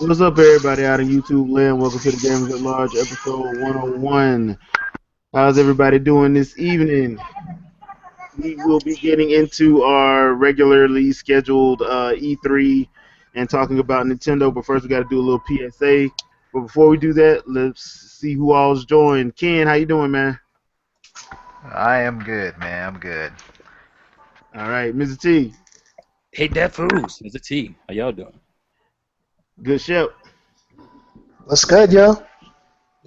What's up, everybody out in YouTube land? Welcome to the Gamers at Large, episode 101. How's everybody doing this evening? We will be getting into our regularly scheduled E3 and talking about Nintendo, but first we got to do a little PSA. But before we do that, let's see who all's joined. Ken, how you doing, man? I am good, man. I'm good. All right, Mr. T, Hate that fools. It's a T. How y'all doing? good ship, What's good, yo?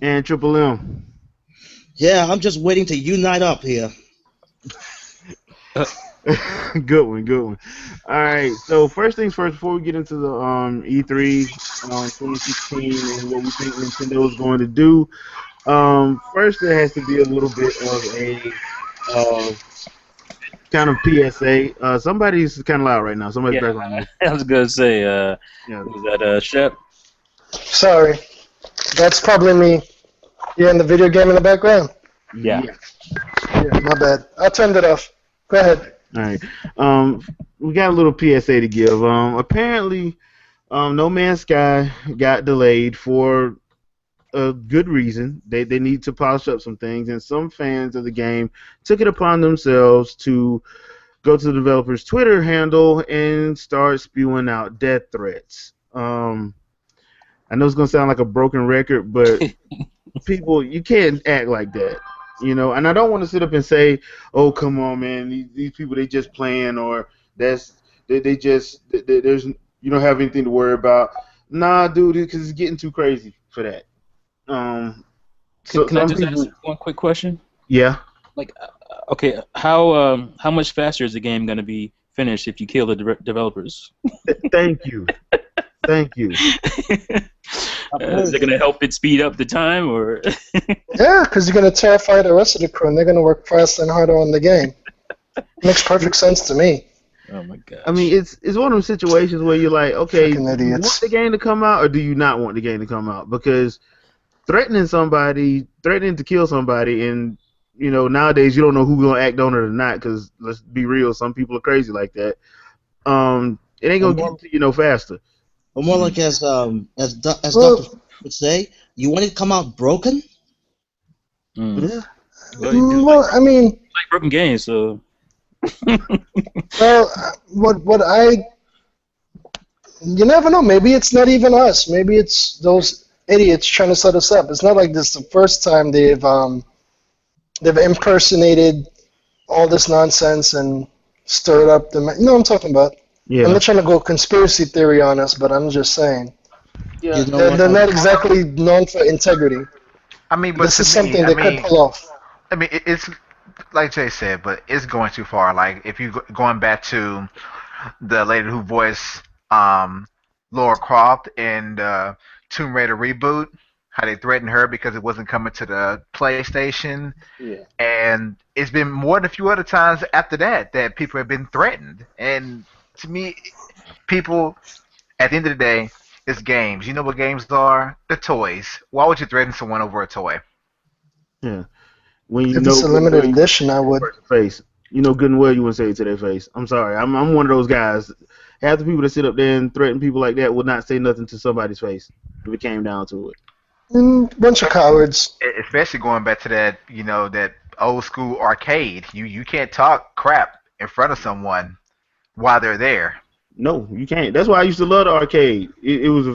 and Triple M. Yeah, I'm just waiting to unite up here. Good one, good one. All right, so first things first, before we get into the E3 2016 and what we think Nintendo is going to do, first there has to be a little bit of a kind of PSA. Somebody's kind of loud right now. Somebody's background noise. I was gonna say, Yeah. was that Shep? Sorry. That's probably me. Yeah, in the video game in the background. Yeah. Yeah, my bad. I turned it off. Go ahead. All right. We got a little PSA to give. Apparently, No Man's Sky got delayed for a good reason. They need to polish up some things, and some fans of the game took it upon themselves to go to the developer's Twitter handle and start spewing out death threats. I know it's gonna sound like a broken record, but people, you can't act like that. And I don't want to sit up and say, "Oh, come on, man, these people they just playing," or there's you don't have anything to worry about. Nah, dude, because it's getting too crazy for that. So Can I some just people, ask one quick question? yeah. Like, okay, how much faster is the game gonna be finished if you kill the developers? Thank you, thank you. Is it gonna help it speed up the time, or? Yeah, because you're going to terrify the rest of the crew, and they're going to work faster and harder on the game. Makes perfect sense to me. Oh my god. I mean, it's one of those situations where you're like, okay, do Freaking you want idiots. the game to come out or do you not want the game to come out? Because threatening to kill somebody, and nowadays you don't know who's gonna act on it or not. Because let's be real, some people are crazy like that. It ain't gonna get to you no faster. Or more like as Well- Doctor would say, you want it to come out broken? Yeah. Well, you do Well, I mean, like broken games, so. well, what I... You never know. Maybe it's not even us. Maybe it's those idiots trying to set us up. It's not like this is the first time they've impersonated all this nonsense and stirred up the... You know what I'm talking about? Yeah. I'm not trying to go conspiracy theory on us, but I'm just saying. Yeah. You know They're what? not exactly known for integrity. I mean, but This to is me, something they could pull off. it's like Jay said, but it's going too far. Like if you going back to the lady who voiced Laura Croft in the Tomb Raider reboot, how they threatened her because it wasn't coming to the PlayStation, Yeah. and it's been more than a few other times after that people have been threatened. And to me, people at the end of the day, it's games. You know what games are? The toys. Why would you threaten someone over a toy? Yeah. When you If know it's a good limited and well edition, I would. face, good and well you wouldn't say it to their face. I'm sorry. I'm one of those guys. Half the people that sit up there and threaten people like that would not say nothing to somebody's face if it came down to it. Bunch of cowards. Especially going back to that, that old school arcade. You can't talk crap in front of someone while they're there. No, you can't. That's why I used to love the arcade. It was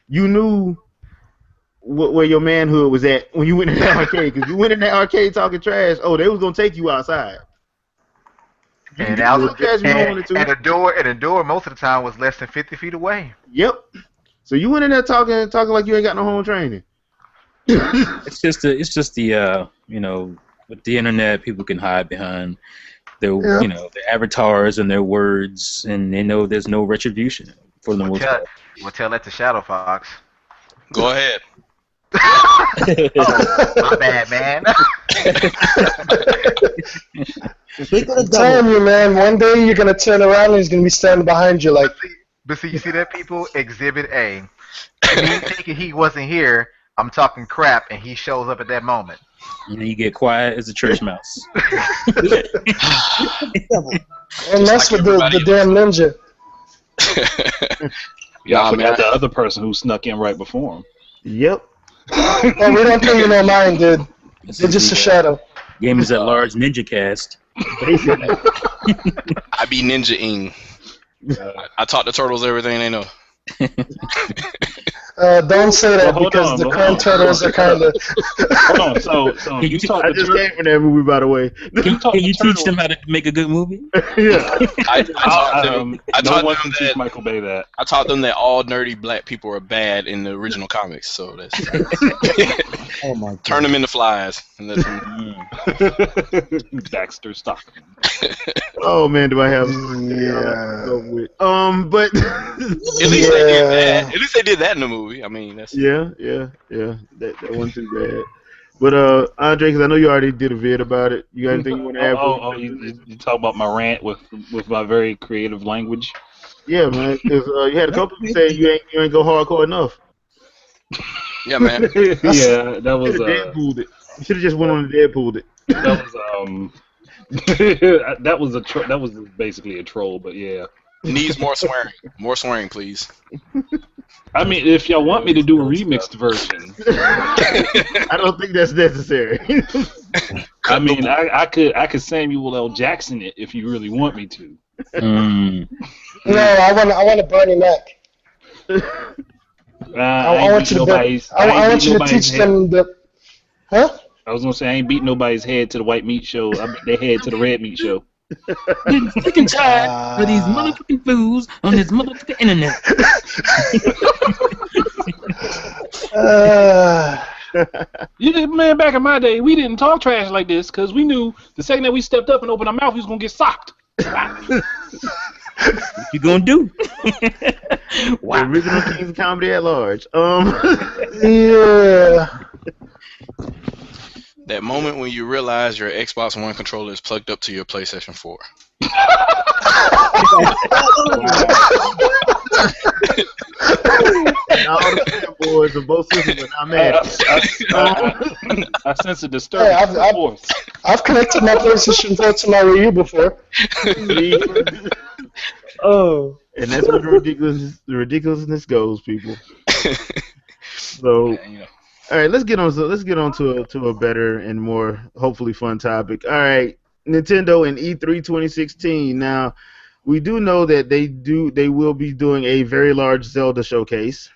you knew where your manhood was at when you went in that arcade. Because you went in that arcade talking trash, they was going to take you outside. You And can out talk trash if you don't want to. and the door most of the time was less than 50 feet away. Yep. So you went in there talking like you ain't got no home training. It's just the with the internet, people can hide behind their Yeah. their avatars and their words, and they know there's no retribution for the most part. We'll tell that to Shadow Fox. Go ahead. Oh, my bad, man. Speaking of I'm telling double, you, man, one day you're going to turn around and he's going to be standing behind you like, But see, you see that, people? Exhibit A. Me thinking he wasn't here, I'm talking crap, and he shows up at that moment. And then you get quiet as a church mouse. and that's like with the everybody damn ninja. Y'all Nah, forgot man. the other person who snuck in right before him. Yep. Oh, we don't pay you no mind, dude. This You're is just a the shadow. Gamers at Large Ninja Cast. Basically. I be Ninja-ing. I taught the turtles everything they know. Don't say that Well, hold because on, the well, current hold on. turtles are kind of. Hold on, so you taught I the just turtle. came from that movie, by the way. Can you teach them how to make a good movie? Yeah. I taught them. I No taught one them can teach that. Michael Bay that. I taught them that all nerdy black people are bad in the original comics. So that's Oh my god. turn them into flies. And let them, Baxter Stockman. Oh man, do I have? Yeah. But at least they did that. At least they did that in the movie. I mean, that's yeah. That wasn't too bad. But Andre, because I know you already did a vid about it. You got anything you want to add? You talk about my rant with my very creative language. Yeah, man. Because you had a couple people saying you ain't go hardcore enough. yeah, man. Yeah, that You was should have Deadpooled it. You should have just went on and Deadpooled it. that was that was basically a troll, but yeah. Needs more swearing. More swearing, please. I mean, if y'all want me to do a remixed version, I don't think that's necessary. I mean, I could Samuel L. Jackson it if you really want me to. Mm. No, I want to Bernie Mac. I want you to teach them the. Huh? I was gonna say I ain't beat nobody's head to the white meat show. I beat their head to the red meat show. Getting sick and tired of these motherfucking fools on this motherfucking internet. Man, back in my day, we didn't talk trash like this because we knew the second that we stepped up and opened our mouth, we was gonna get socked. What you gonna do? Wow. The original Kings of Comedy at Large. Yeah. That moment when you realize your Xbox One controller is plugged up to your PlayStation 4. All the fanboys of both systems are not mad. I sense a disturbance. I've connected my PlayStation 4 to my Wii U before. Oh. And that's where the ridiculousness goes, people. So, all right, let's get on to a better and more hopefully fun topic. All right, Nintendo and E3 2016. Now, we do know that they will be doing a very large Zelda showcase,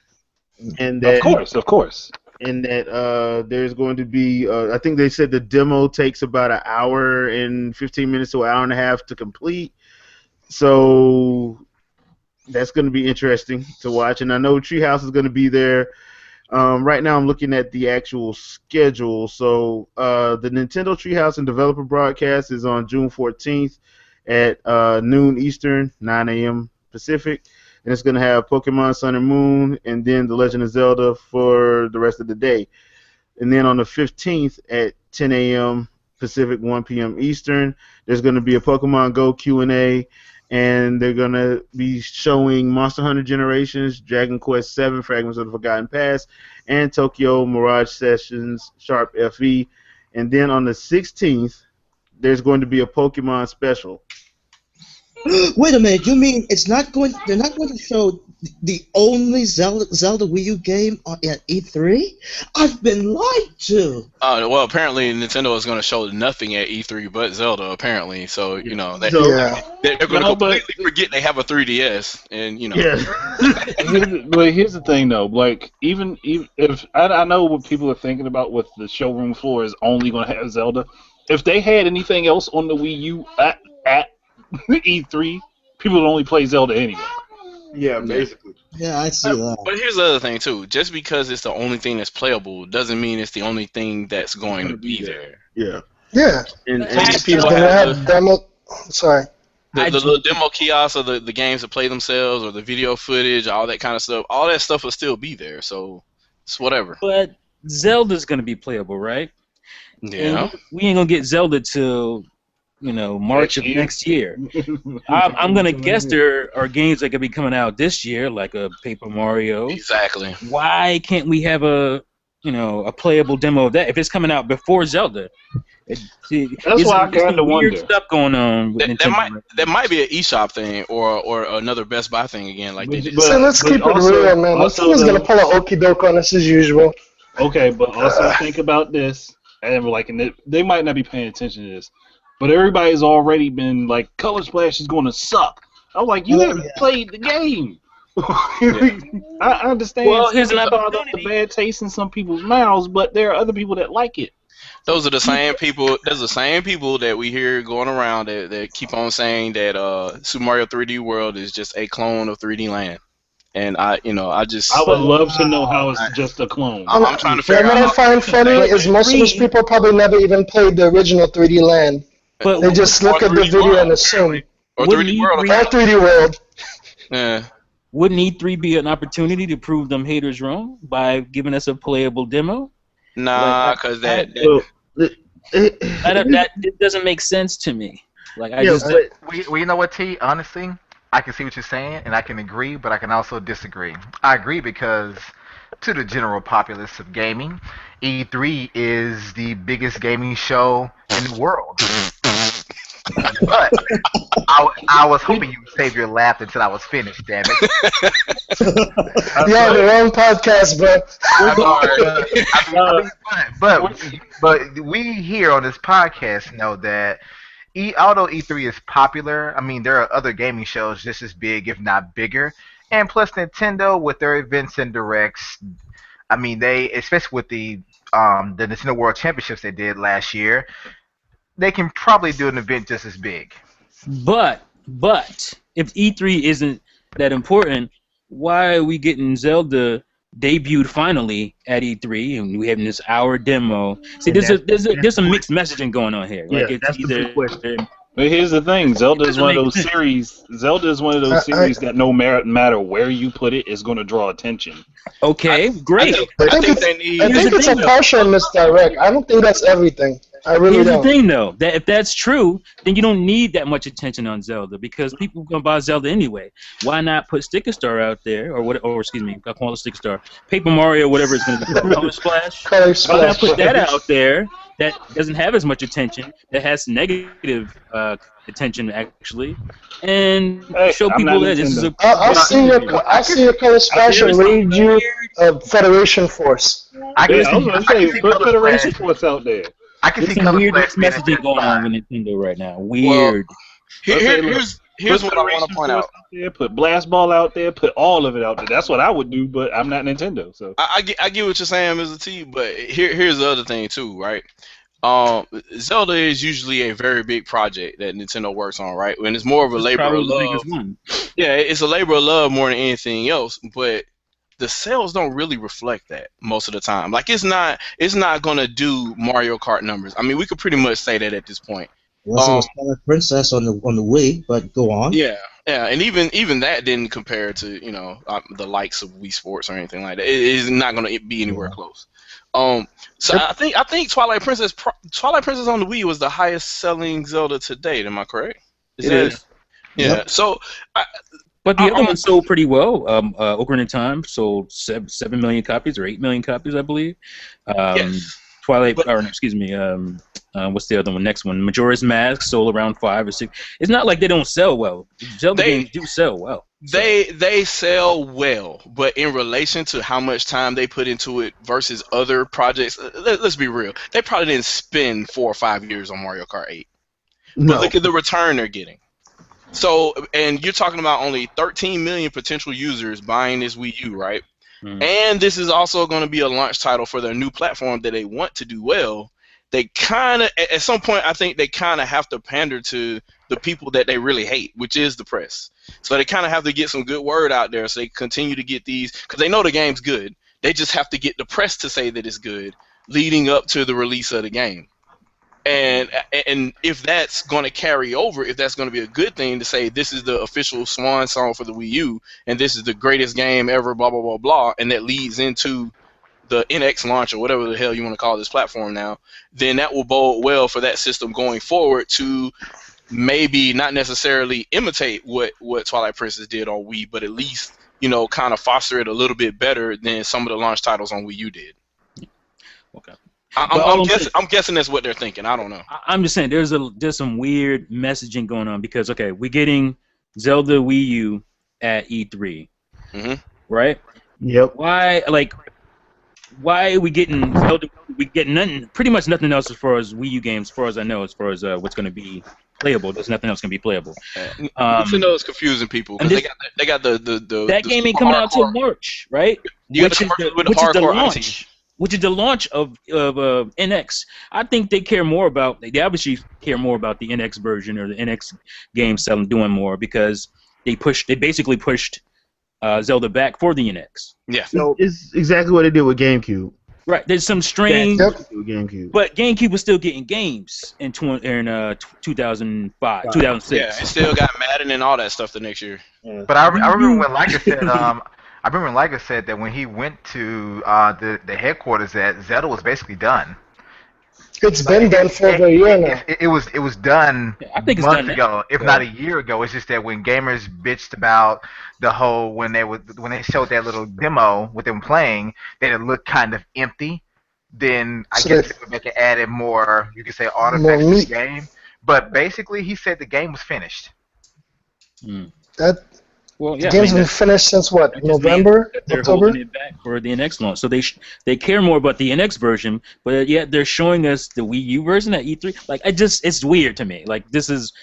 and that of course, and that there's going to be I think they said the demo takes about an hour and 15 minutes to an hour and a half to complete. So that's going to be interesting to watch, and I know Treehouse is going to be there. Right now, I'm looking at the actual schedule. So the Nintendo Treehouse and Developer Broadcast is on June 14th at noon Eastern, 9 a.m. Pacific, and it's going to have Pokemon Sun and Moon, and then The Legend of Zelda for the rest of the day. And then on the 15th at 10 a.m. Pacific, 1 p.m. Eastern, there's going to be a Pokemon Go Q&A. And they're going to be showing Monster Hunter Generations, Dragon Quest VII, Fragments of the Forgotten Past, and Tokyo Mirage Sessions Sharp FE. And then on the 16th, there's going to be a Pokemon special. Wait a minute, you mean they're not going to show the only Zelda Wii U game at E3? I've been lied to. Well, apparently Nintendo is going to show nothing at E3 but Zelda, apparently. So, you know, they're going to completely forget they have a 3DS. And, you know. Yeah. But here's the thing, though. Like, even if I know what people are thinking about with the showroom floor is only going to have Zelda. If they had anything else on the Wii U at E3, people would only play Zelda anyway. Yeah, basically. Yeah, I see that. But here's the other thing, too. Just because it's the only thing that's playable doesn't mean it's the only thing that's going to be there. Yeah. Yeah. And People have demo. Sorry. The little demo kiosks or the games that play themselves or the video footage, all that kind of stuff, all that stuff will still be there. So it's whatever. But Zelda's going to be playable, right? Yeah. And we ain't going to get Zelda till, March of next year. I'm going to guess there are games that could be coming out this year, like a Paper Mario. Exactly. Why can't we have a a playable demo of that if it's coming out before Zelda. That's why I kind of wonder. Stuff going on with that might be an eShop thing or another Best Buy thing again. Like so let's keep it real, man. This thing's gonna pull an okie doke on us as usual. Okay, but also think about this, and they might not be paying attention to this, but everybody's already been like, Color Splash is going to suck. I'm like, you haven't played the game. I understand. Well, here's about the bad taste in some people's mouths, but there are other people that like it. Those are the same people. There's the same people that we hear going around that keep on saying that Super Mario 3D World is just a clone of 3D Land. And I would love to know how it's just a clone. I'm trying to figure out. What I find funny is most of those people probably never even played the original 3D Land. But they just look at the video and assume. Or 3D World. Or 3D World. Yeah. Wouldn't E3 be an opportunity to prove them haters wrong by giving us a playable demo? Nah, because that doesn't make sense to me. Like you know what, T? Honestly, I can see what you're saying, and I can agree, but I can also disagree. I agree because to the general populace of gaming, E3 is the biggest gaming show in the world. But I was hoping you would save your laugh until I was finished, damn it. Yeah, the wrong podcast, bro. But we here on this podcast know that although E3 is popular, I mean, there are other gaming shows just as big, if not bigger. And plus Nintendo with their events and directs, I mean, they, especially with the Nintendo World Championships they did last year, they can probably do an event just as big. But if E3 isn't that important, why are we getting Zelda debuted finally at E3 and we having this hour demo? See, there's some mixed messaging going on here. Like, it's either. But here's the thing: Zelda is one of those series. Zelda is one of those series that no matter where you put it, is going to draw attention. Okay, great. I think it's a partial misdirect. I don't think that's everything. I really Here's don't. the thing, though, that if that's true, then you don't need that much attention on Zelda because people are gonna buy Zelda anyway. Why not put Sticker Star out there, or excuse me, I call it Sticker Star, Paper Mario, whatever it's gonna be, Color Splash. Color Splash. Why not put that out there that doesn't have as much attention, that has negative attention actually, and show people that this is a. I'll see your Color Splash and read you Federation Force. I was gonna say, put Federation Force out there. I can see some weird messaging going on with Nintendo right now. Weird. Well, here's what I want to point out. Put Blast Ball out there. Put all of it out there. That's what I would do, but I'm not Nintendo, so. I get what you're saying, Mr. T. But here's the other thing too, right? Zelda is usually a very big project that Nintendo works on, right? When it's more of a labor of love. Yeah, it's a labor of love more than anything else, but the sales don't really reflect that most of the time. Like it's not gonna do Mario Kart numbers. I mean, we could pretty much say that at this point. Well, it was Twilight Princess on the Wii, but go on. Yeah, and even that didn't compare to the likes of Wii Sports or anything like that. It is not gonna be anywhere close. So I think Twilight Princess on the Wii was the highest selling Zelda to date. Am I correct? It is. Yeah. Yep. So. But the other one sold pretty well. Ocarina of Time sold 7 million copies or 8 million copies, I believe. Yes. Twilight, what's the other one? Next one, Majora's Mask sold around 5 or 6. It's not like they don't sell well. Zelda games do sell well. They sell well, but in relation to how much time they put into it versus other projects, let's be real. They probably didn't spend 4 or 5 years on Mario Kart 8. No. But look at the return they're getting. So, and you're talking about only 13 million potential users buying this Wii U, right? Mm. And this is also going to be a launch title for their new platform that they want to do well. They kind of, at some point, I think they kind of have to pander to the people that they really hate, which is the press. So they kind of have to get some good word out there so they continue to get these, because they know the game's good. They just have to get the press to say that it's good leading up to the release of the game. And if that's going to carry over, if that's going to be a good thing to say this is the official swan song for the Wii U and this is the greatest game ever, blah, blah, blah, blah, and that leads into the NX launch or whatever the hell you want to call this platform now, then that will bode well for that system going forward to maybe not necessarily imitate what Twilight Princess did on Wii, but at least, kind of foster it a little bit better than some of the launch titles on Wii U did. Okay. I'm, I'm guessing. I'm guessing that's what they're thinking. I don't know. I'm just saying there's some weird messaging going on because okay, we're getting Zelda Wii U at E3, right? Yep. Why are we getting Zelda? We get nothing, pretty much nothing else as far as Wii U games, as far as I know, as far as what's going to be playable. There's nothing else going to be playable. Nintendo is confusing people because they got the that game ain't coming out till March, right? You got the commercials with the hardcore auntie. Which is the launch of NX. I think they care more about. They obviously care more about the NX version or the NX game selling, doing more because they basically pushed Zelda back for the NX. Yeah. So it's exactly what they did with GameCube. Right. There's some strange. GameCube. But GameCube was still getting games in 2005, 2006. Yeah, it still got Madden and all that stuff the next year. Yeah. But I remember when Liger said, I remember Liger said that when he went to the headquarters, that Zelda was basically done. It's been done for over a year now. It was done I think it's months done ago, if not a year ago. It's just that when gamers bitched about the whole when they showed that little demo with them playing, that it looked kind of empty. Then I guess they went back and added more, you could say, artifacts to the game. But basically, he said the game was finished. The game's been finished since what? November, they're October. Holding it back for the NX launch, so they care more about the NX version, but yet they're showing us the Wii U version at E3. Like it's weird to me. Like this is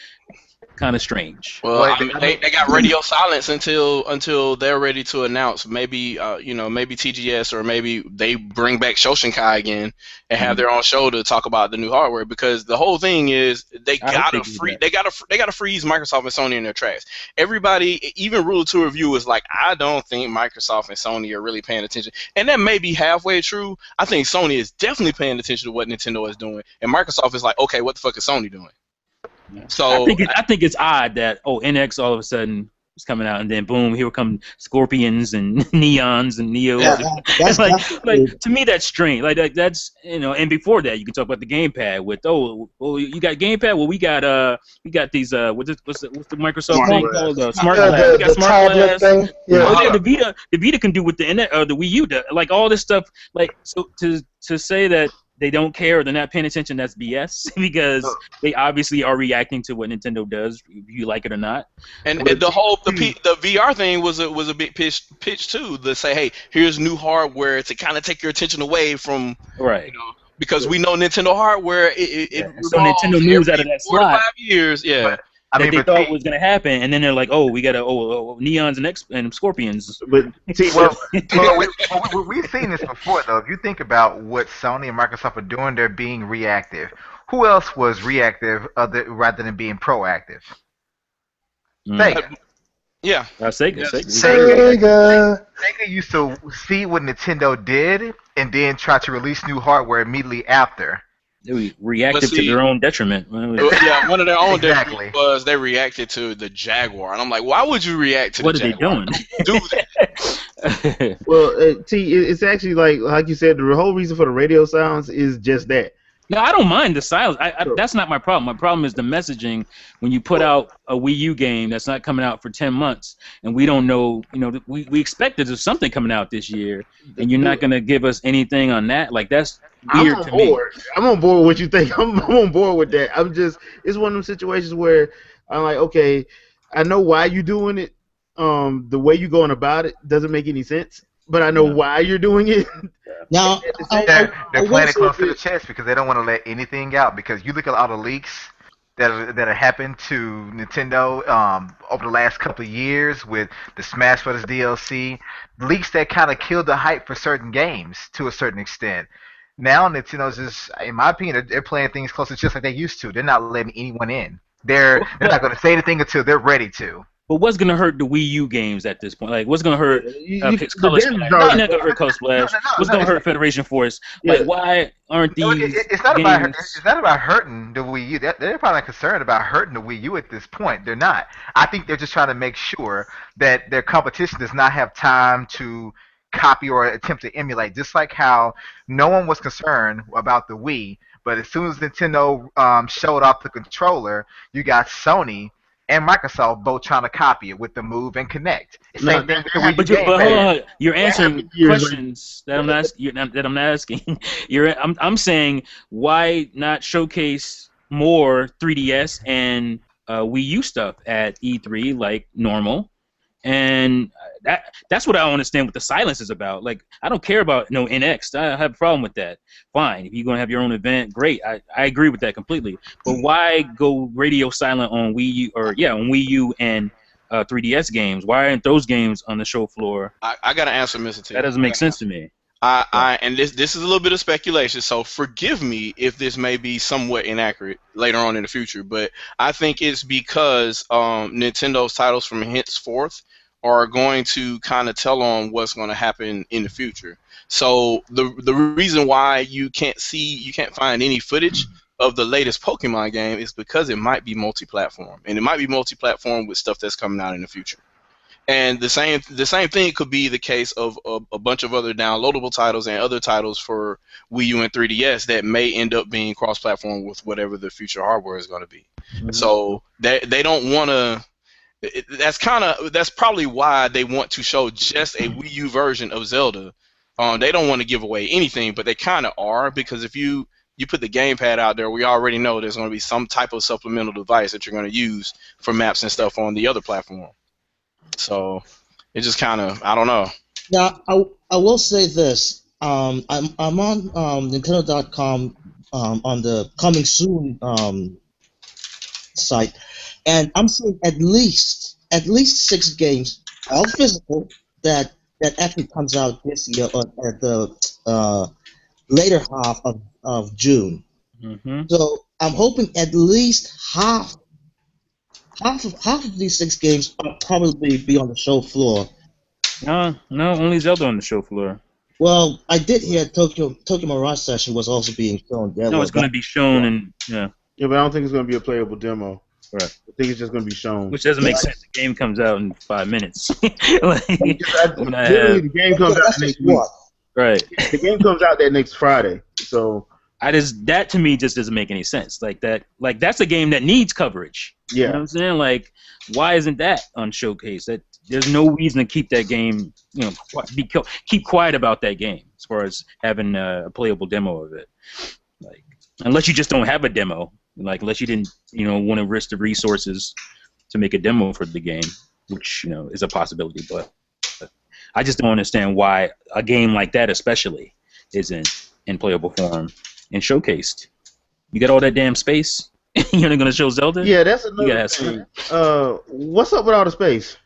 kind of strange. Well, I mean, they got radio silence until they're ready to announce. Maybe maybe TGS or maybe they bring back Shoshinkai again and have their own show to talk about the new hardware, because the whole thing is they gotta freeze Microsoft and Sony in their tracks. Everybody, even Rule 2 Review, is like, I don't think Microsoft and Sony are really paying attention, and that may be halfway true. I think Sony is definitely paying attention to what Nintendo is doing, and Microsoft is like, okay, what the fuck is Sony doing? So I think it's odd that NX all of a sudden is coming out and then boom, here come Scorpions and Neons and Neos. Yeah, like to me that's strange. Like that's and before that you can talk about the gamepad with you got gamepad. Well, we got these what's the Microsoft thing called Smart Glass. We got Smart Glass thing. Yeah. The Vita can do with the Wii U. Like all this stuff. Like so to say that they don't care or they're not paying attention, that's BS, because they obviously are reacting to what Nintendo does, if you like it or not. And the VR thing was a big pitch too, to say, hey, here's new hardware to kind of take your attention away from because we know Nintendo hardware. So Nintendo moves out of that 4 to slot. 5 years, yeah. They thought was going to happen, and then they're like, we got Neons and Scorpions. But we've seen this before, though. If you think about what Sony and Microsoft are doing, they're being reactive. Who else was reactive rather than being proactive? Sega. Yeah. Sega. Sega used to see what Nintendo did and then try to release new hardware immediately after. They reacted to their own detriment. Yeah, one of their own detriment was they reacted to the Jaguar, and I'm like, why would you react to the Jaguar? What are they doing? Do that. Well, it's actually like you said, the whole reason for the radio silence is just that. No, I don't mind the silence. That's not my problem. My problem is the messaging when you put out a Wii U game that's not coming out for 10 months, and we don't know. We expected there's something coming out this year, and you're not gonna give us anything on that. Like that's weird to me. I'm on board with what you think. I'm on board with that. It's one of them situations where I'm like, okay, I know why you're doing it. The way you're going about it doesn't make any sense, but I know why you're doing it. Now, they're playing it close to the chest because they don't want to let anything out. Because you look at all the leaks that have happened to Nintendo over the last couple of years with the Smash Bros. DLC, leaks that kind of killed the hype for certain games to a certain extent. Now Nintendo's just, in my opinion, they're playing things close to the chest like they used to. They're not letting anyone in. They're not going to say anything until they're ready to. But what's gonna hurt the Wii U games at this point? Like, what's gonna hurt Color Splash? Not gonna hurt Color Splash. What's gonna hurt Federation Force? Like, why aren't these? It's not about hurting the Wii U. They're probably not concerned about hurting the Wii U at this point. They're not. I think they're just trying to make sure that their competition does not have time to copy or attempt to emulate. Just like how no one was concerned about the Wii, but as soon as Nintendo showed off the controller, you got Sony and Microsoft both trying to copy it with the Move and Connect. No, Same thing with the Wii U But hold gamepad. on, you're answering years questions that I'm not asking. I'm saying why not showcase more 3DS and Wii U stuff at E3 like normal, and that's what I don't understand what the silence is about. Like I don't care about no NX. I have a problem with that. Fine, if you're gonna have your own event, great. I agree with that completely. But why go radio silent on Wii U on Wii U and 3DS games? Why aren't those games on the show floor? I got to answer, Mr. T. That doesn't make sense to me. And this is a little bit of speculation, so forgive me if this may be somewhat inaccurate later on in the future, but I think it's because Nintendo's titles from henceforth are going to kind of tell on what's going to happen in the future. So the reason why you can't find any footage of the latest Pokemon game is because it might be multi-platform, and it might be multi-platform with stuff that's coming out in the future. And the same thing could be the case of a bunch of other downloadable titles and other titles for Wii U and 3DS that may end up being cross-platform with whatever the future hardware is going to be. Mm-hmm. So they don't want to. That's probably why they want to show just a Wii U version of Zelda. They don't want to give away anything, but they kind of are, because if you put the gamepad out there, we already know there's going to be some type of supplemental device that you're going to use for maps and stuff on the other platform. So it just kind of, I don't know. Now, I will say this. I'm on Nintendo.com on the coming soon site, and I'm seeing at least 6 games, all physical, that actually comes out this year at the later half of June. Mm-hmm. So I'm hoping at least half of these 6 games will probably be on the show floor. No, only Zelda on the show floor. Well, I did hear Tokyo Mirage Session was also being shown. No, it's going to be shown, and yeah, but I don't think it's going to be a playable demo. Right. I think it's just going to be shown. Which doesn't make sense. The game comes out in 5 minutes. Literally, the game comes out next week. Right. The game comes out that next Friday. So that to me just doesn't make any sense. Like that's a game that needs coverage. Yeah. You know what I'm saying? Like, why isn't that on Showcase? There's no reason to keep that game, keep quiet about that game as far as having a playable demo of it. Like, unless you just don't have a demo, like unless you didn't, want to risk the resources to make a demo for the game, which is a possibility. But I just don't understand why a game like that, especially, isn't in playable form and showcased. You got all that damn space. You're not gonna show Zelda? Yeah, that's another thing. What's up with all the space?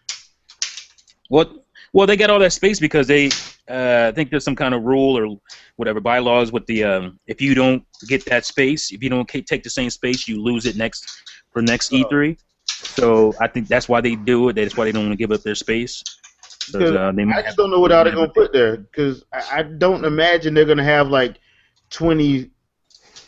Well, they got all that space because they think there's some kind of rule or whatever bylaws with the if you don't get that space, if you don't take the same space, you lose it next E3. So I think that's why they do it. That's why they don't want to give up their space. I just don't know what all they're gonna put there, because I don't imagine they're gonna have like 20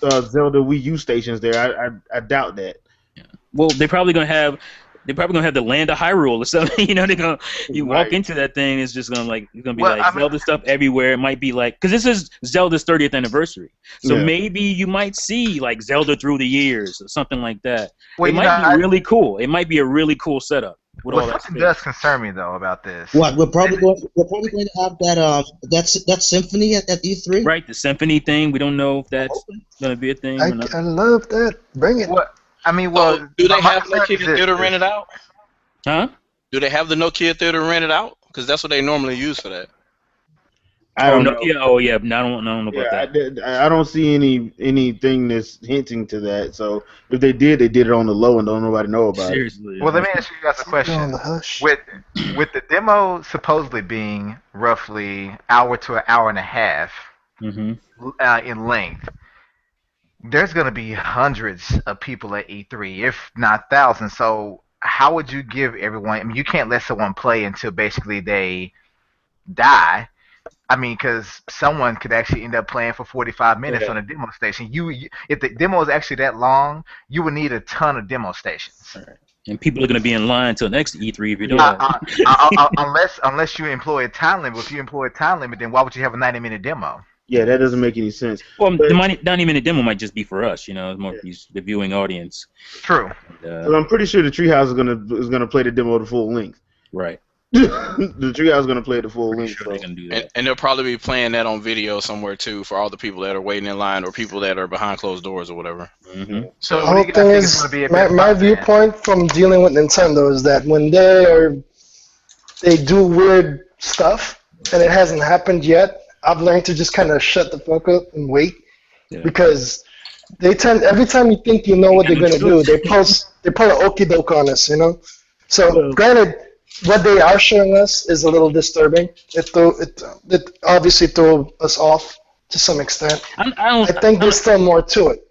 Zelda Wii U stations there. I doubt that. Yeah. Well, they're probably gonna have the Land of Hyrule or something. They're gonna walk into that thing. It's just gonna Zelda stuff everywhere. It might be like, because this is Zelda's 30th anniversary, so maybe you might see like Zelda through the years or something like that. Well, it might be really cool. It might be a really cool setup. Something does concern me though about this. What we're probably going to have that symphony at E3. Right, the symphony thing. We don't know if that's going to be a thing. I love that. Bring it. Do they have Nokia Theater rented out? Huh? Do they have the Nokia Theater rented out? Because that's what they normally use for that. I don't know. Oh yeah, no, I don't know about that. I don't see anything that's hinting to that. So if they did it on the low and don't nobody know about Seriously, it. Well, let me ask you guys a question. With the demo supposedly being roughly hour to an hour and a half in length, there's going to be hundreds of people at E3, if not thousands. So how would you give everyone? I mean, you can't let someone play until basically they die. I mean, because someone could actually end up playing for 45 minutes on a demo station. If the demo is actually that long, you would need a ton of demo stations. Right. And people are going to be in line until next E3 if you do that. Unless you employ a time limit. If you employ a time limit, then why would you have a 90-minute demo? Yeah, that doesn't make any sense. Well, But- not even the demo might just be for us. It's more the viewing audience. True. Well, I'm pretty sure the Treehouse is gonna play the demo to full length. Right. The Treehouse is gonna play it to full length. Sure, they can do that. And they'll probably be playing that on video somewhere too for all the people that are waiting in line or people that are behind closed doors or whatever. Mm-hmm. So The what do whole you guys thing think is is, going to be a my best buy then? viewpoint from dealing with Nintendo is that when they do weird stuff and it hasn't happened yet, I've learned to just kind of shut the fuck up and wait because they tend every time you think you know what they're gonna do, they pull an okie doke on us, So granted, what they are showing us is a little disturbing. It obviously threw us off to some extent. I think there's still more to it.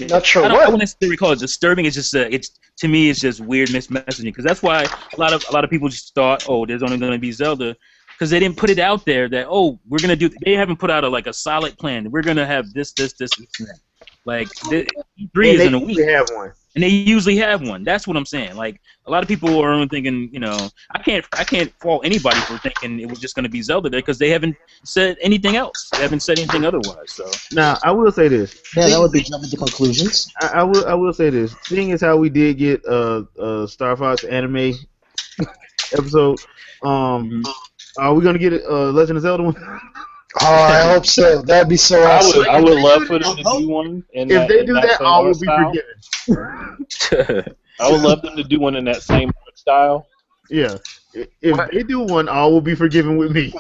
Not sure I what. wouldn't necessarily call it disturbing. It's just to me it's just weird mismessaging because that's why a lot of people just thought, oh, there's only going to be Zelda, because they didn't put it out there that we're gonna do. They haven't put out a solid plan. We're gonna have this, and that. Like E3 is in a week. They have one. And they usually have one. That's what I'm saying. Like a lot of people are thinking, I can't fault anybody for thinking it was just going to be Zelda there because they haven't said anything else. They haven't said anything otherwise. So now I will say this. Yeah, that would be jumping to conclusions. I will say this. Seeing as how we did get Star Fox anime episode, are we gonna get Legend of Zelda one? Oh, I hope so. That'd be so awesome. I would love for them to do one. If they do that, all will be style. forgiven. I would love them to do one in that same art style. Yeah. If they do one, all will be forgiven with me.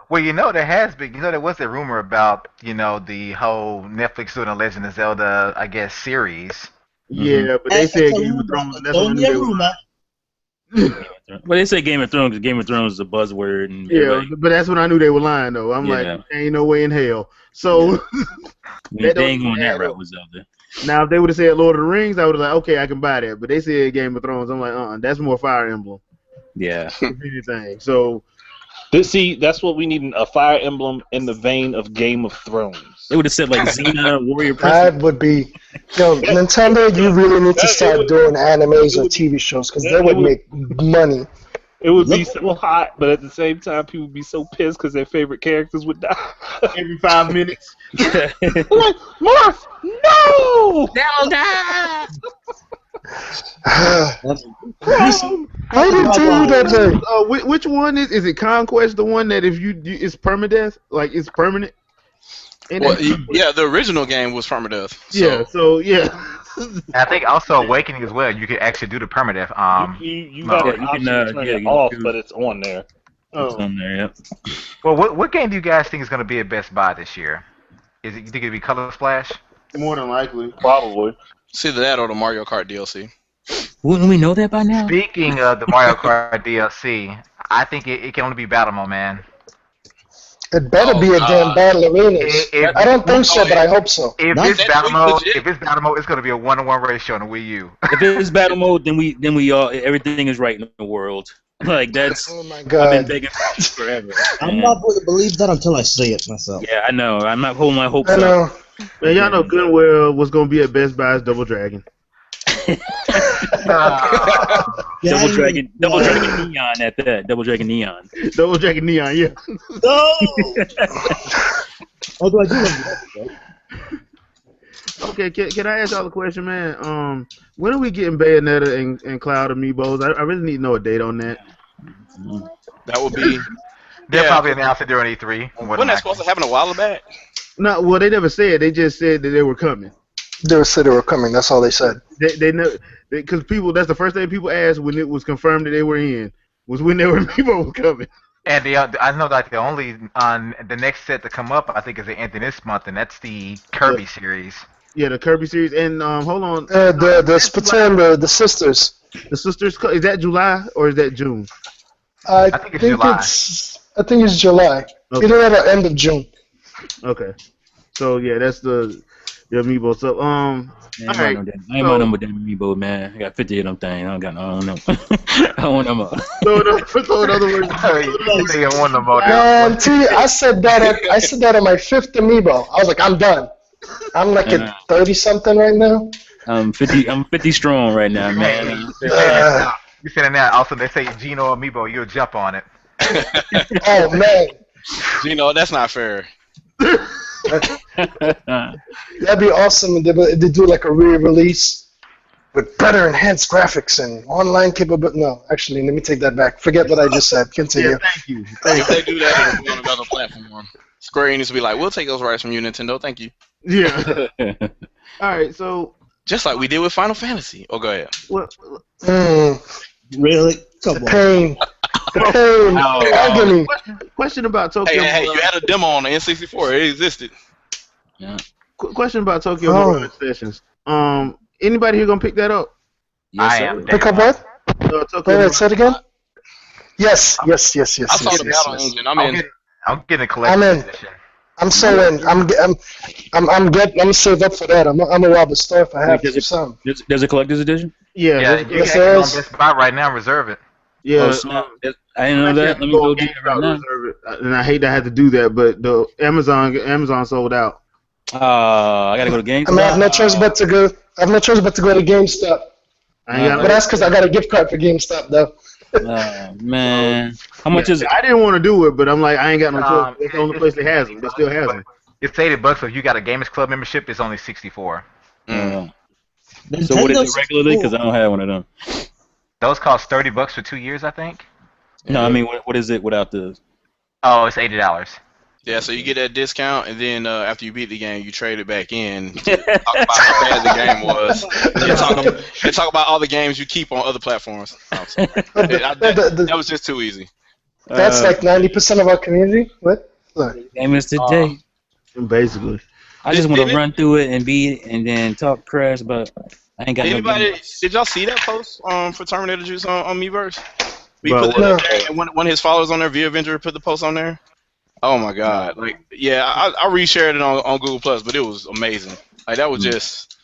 Well, there has been. There was a rumor about, the whole Netflix doing a Legend of Zelda, I guess, series. Yeah, but they said Game of Thrones. That's what I knew they were. Well, they say Game of Thrones. Game of Thrones is a buzzword. And yeah, but that's when I knew they were lying, though. I'm like, ain't no way in hell. So they ain't going that route with Zelda. Now, if they would have said Lord of the Rings, I would have like, okay, I can buy that. But they said Game of Thrones. I'm like, that's more Fire Emblem. Yeah. If anything. So. See, that's what we need, a Fire Emblem in the vein of Game of Thrones. They would have said like Xena, Warrior Princess. That would be, Nintendo. You really need to start doing animes or TV shows because they would make money. It would be so hot, but at the same time, people would be so pissed because their favorite characters would die every 5 minutes. Like, Morph, no! Zelda! I didn't tell you that day. Which one is it? Conquest, the one that if it's permadeath, like it's permanent. Well, the original game was permadeath. So. Yeah, so yeah. I think also Awakening as well. You can actually do the permadeath. You have an option to turn it off, but it's on there. It's on there, yeah. Well, what game do you guys think is going to be at Best Buy this year? You think it'll be Color Splash? More than likely. Probably. It's either that or the Mario Kart DLC. Wouldn't we know that by now? Speaking of the Mario Kart DLC, I think it can only be Battle Mode, man. It better be a damn Battle Arenas. I don't think so, but I hope so. If it's Battle Mode, it's going to be a 1-to-1 ratio on the Wii U. If it's Battle Mode, then we all everything is right in the world. Like that's. Oh my God. I've been begging for forever. I'm not going to believe that until I see it myself. Yeah, I know. I'm not holding my hopes I know. up. Man, y'all know good and well what's gonna be at Best Buy's Double Dragon. Double Dragon Neon at that. Double Dragon Neon. Double Dragon Neon, yeah. No! What do I do? Okay, can I ask y'all a question, man? When are we getting Bayonetta and Cloud Amiibos? I really need to know a date on that. That would be. They'll probably announce it during E3. Wasn't that supposed to happen a while back? No, well, they never said. They just said that they were coming. They said they were coming. That's all they said. They never, because people. That's the first thing people asked when it was confirmed that they were in, was when their Amiibo were coming. And I know that the only the next set to come up, I think, is the end of this month, and that's the Kirby series. Yeah, the Kirby series. And hold on. The Splatoon, the sisters. The sisters. Is that July or is that June? I think it's July. I think it's July. Okay. Either at the end of June. Okay. So yeah, that's the Amiibo. So I ain't buying no more damn Amiibo, man. I got 50 of them things. I don't know. I don't want no more. So in other words, you don't want no more. Man, I said that at my 5th Amiibo. I was like, I'm done. I'm like at 30 something right now. I'm 50 strong right now, man. You saying that? Also, they say Gino Amiibo, you'll jump on it. Oh man. Gino, that's not fair. That'd be awesome if they do like a re-release with better enhanced graphics and online capability. No, actually, let me take that back. Forget what I just said. Continue. Yeah, thank you. If they do that, it'll be on another platform. Square Enix will be like, we'll take those rights from you, Nintendo. Thank you. Yeah. All right, so Just like we did with Final Fantasy. Oh, go ahead. what? Really? Come The on. pain. The pain. The agony. Question about Tokyo. Hey, you had a demo on the N64. It existed. Question about Tokyo Oh. Mirage Sessions. Anybody here gonna pick that up? Yes, I sir. am. Pick up what? Tokyo Wait, say it again? Yes. I saw Yes. the battle engine. I'm in. I'm getting a collector's I'm in. edition. I'm so in. I'm saved up for that. I'm gonna rob the store if I have Wait, to. Some. There's a collector's edition? Yeah, Yeah, that's- you Yes, can there go on is. Best Buy right now. Reserve it. yeah. Oh, snap. I didn't know that. Let me go get it right now. Reserve it. And I hate to have to do that, but the Amazon sold out. I gotta go to GameStop. I have no choice but to go. I have no choice but to go to GameStop. I ain't got But that's because I got a gift card for GameStop though. Oh man, how much is it? I didn't want to do it, but I'm like, I ain't got no choice. Um, It's the only place that has them. That still has them. It's $80, so if you got a Gamers Club membership, it's only $64. So what is Nintendo it regularly? 64. Because I don't have one of them. Those cost $30 for 2 years, I think. No, I mean, what is it without the? Oh, it's $80. Yeah, so you get that discount, and then after you beat the game, you trade it back in to talk about how bad the game was. And talk about all the games you keep on other platforms. Oh, sorry. That was just too easy. That's like 90% of our community. What? Look. Game is today. Basically. I just want Did to it- run through it and beat it and then talk trash, but I ain't got no Anybody? games. Did y'all see that post for Terminator Juice on Miiverse? We Bro, put it no. in there, and one of his followers on there, V Avenger, put the post on there. Oh my god! Like, yeah, I reshared it on Google Plus, but it was amazing. Like that was just.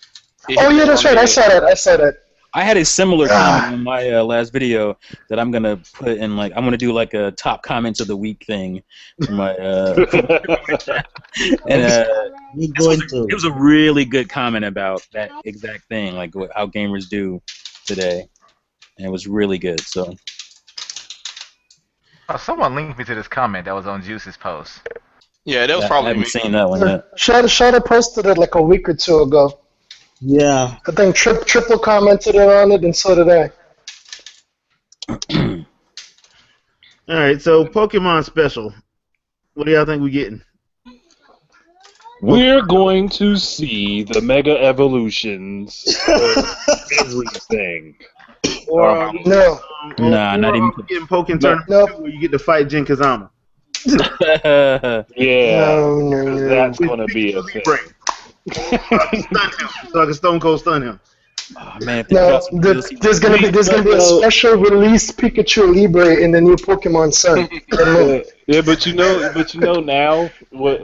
Oh yeah, that's right. I saw that. I had a similar comment in my last video that I'm gonna put in, like, I'm gonna do like a top comments of the week thing for my and We're going to. it was a really good comment about that exact thing, like how gamers do today, and it was really good. So Oh, someone linked me to this comment that was on Juice's post. Yeah, that was I probably haven't me. seen that one yet. Shadow posted it like a week or two ago. Yeah. I think Triple commented on it, and so did I. All right, so Pokemon Special. What do y'all think we getting? We're going to see the Mega Evolutions thing. Or No. Nah, not even- getting Pokemon Tournament Nope. 2 where you get to fight Jin Kazama. Yeah, No. that's going to be a thing. Stun him. So I can Stone Cold stun him. Oh, man, if they No, drop some DLC there's gonna be a special release Pikachu Libre in the new Pokemon Sun. Yeah, but you know now what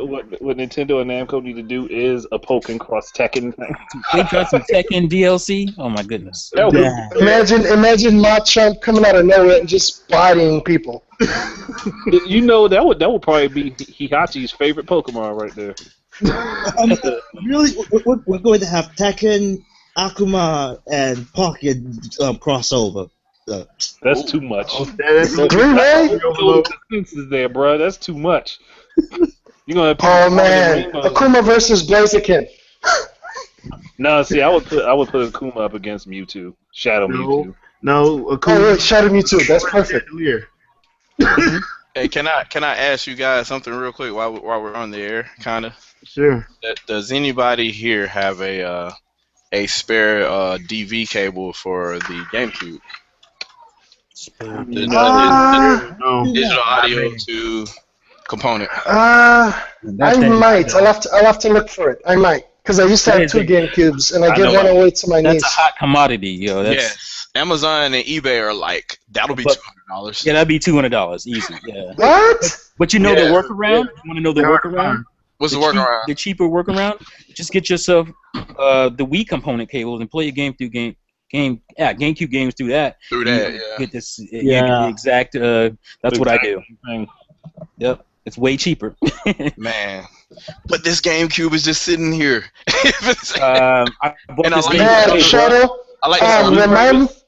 Nintendo and Namco need to do is a Pokken Cross Tekken thing. they got some Tekken DLC. Oh my goodness. That would be Yeah. Imagine Machamp coming out of nowhere and just bodying people. You know that would probably be Hihachi's favorite Pokemon right there. Really, we're going to have Tekken, Akuma, and Pokken crossover. That's too much. That's Three-way? Is there, bro? That's too much. You're gonna have Oh people man, calling it rainbows. Akuma versus Blaziken. No, see, I would put Akuma up against Mewtwo, Shadow Mewtwo. No, Oh Akuma. wait, Shadow Mewtwo. That's perfect. Clear. Hey, can I ask you guys something real quick while we're on the air, kind of? Sure. Does anybody here have a spare DV cable for the GameCube? The No. digital audio to component. I might. I'll have to look for it. I might, because I used to That have is two a- GameCubes, and I I gave know. one away to my That's niece. a hot commodity, yo. That's, Yes, Amazon and eBay are like that'll be But- $200. Yeah, that'd be $200 easy. Yeah. What? But you know Yeah. the workaround? You want to know the workaround? What's the cheap- workaround? The cheaper workaround? Just get yourself the Wii component cables and play your game through GameCube games through that. Through that, You yeah. Get this. You Yeah. get the exact. That's what I do. Thing. Yep. It's way cheaper. Man, but this GameCube is just sitting here. I bought And I this like game. that. Man, Shadow. I like this.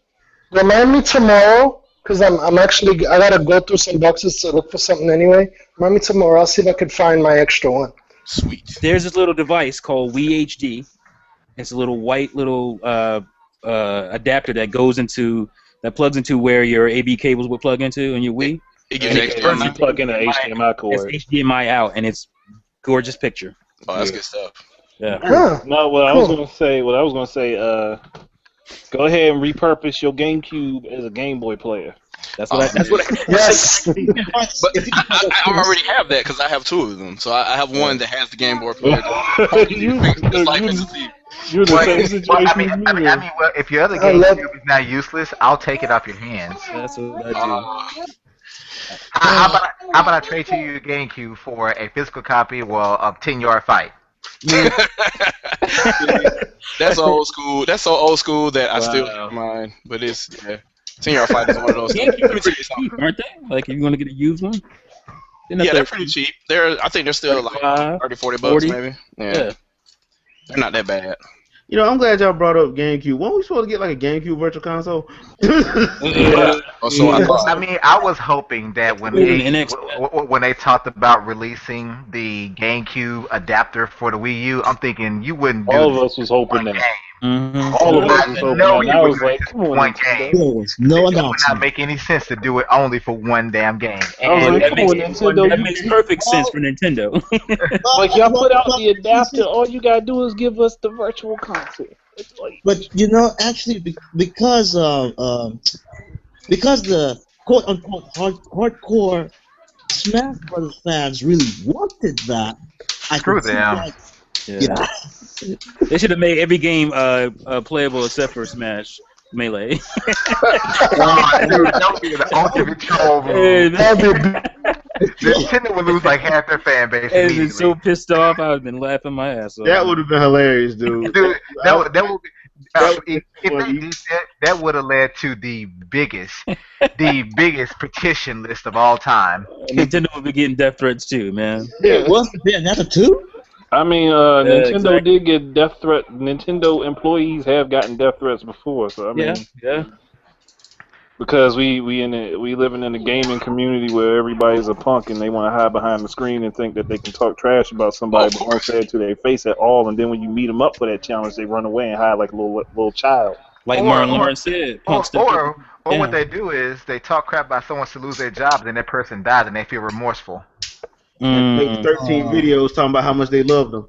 Remind me tomorrow, because I gotta go through some boxes to look for something anyway. Remind me tomorrow. I'll see if I could find my extra one. Sweet. There's this little device called Wii HD. It's a little white adapter that plugs into where your AV cables would plug into in your Wii. It gives you You extra. plug in an HDMI It's cord. HDMI out, and it's gorgeous picture. Oh, that's good stuff. Yeah. Huh. No, what I was gonna say, go ahead and repurpose your GameCube as a Game Boy player. That's what. Yes. But I already have that because I have 2 of them. So I have one that has the Game Boy player. It's like Mississippi. You're in the same situation. Well, if your other I love- GameCube is now useless, I'll take it off your hands. That's what I do. How about I trade to you your GameCube for a physical copy, of 10-Yard Fight? That's old school. That's so old school that I still have mine. But it's 10-Yard Fight is one of those things. GameCube are pretty cheap, aren't they? Like, if you want to get a used one. Yeah, they're pretty cheap. I think they're still like 30, 40 bucks 40? maybe. Yeah. They're not that bad. You know, I'm glad y'all brought up GameCube. Weren't we supposed to get like a GameCube virtual console? Yeah. So I thought. I mean, I was hoping that when they talked about releasing the GameCube adapter for the Wii U, I'm thinking you wouldn't do All of us was hoping that. Mm-hmm. All of us was hoping No, that. you I was wouldn't like, do come on, one Nintendo. game. There was no It would not announcement. make any sense to do it only for one damn game. I was And like, come on, Nintendo. That makes perfect sense for Nintendo. Like, y'all put out the adapter, all you gotta do is give us the virtual console. It's like, But actually, because the quote unquote hardcore Smash Brothers fans really wanted that, I Screw could see them. that. Yeah. They should have made every game playable except for Smash Melee. dude, that would be the ultimate troll Hey, move. man. Nintendo would lose like half their fan base I've been immediately. so pissed off. I've been laughing my ass off. That would have been hilarious, dude. Dude, that would be. If funny. they did that would have led to the biggest petition list of all time. Nintendo would be getting death threats too, man. It wasn't Bayonetta 2? I mean, Nintendo exactly. did get death threat. Nintendo employees have gotten death threats before, so I mean, Yeah. because we living in a gaming community where everybody's a punk and they want to hide behind the screen and think that they can talk trash about somebody, but won't say it to their face at all. And then when you meet them up for that challenge, they run away and hide like a little child. Like Marlon Lawrence said, punks Or Yeah. what they do is they talk crap about someone to lose their job, then that person dies and they feel remorseful. Make 13 videos talking about how much they love them.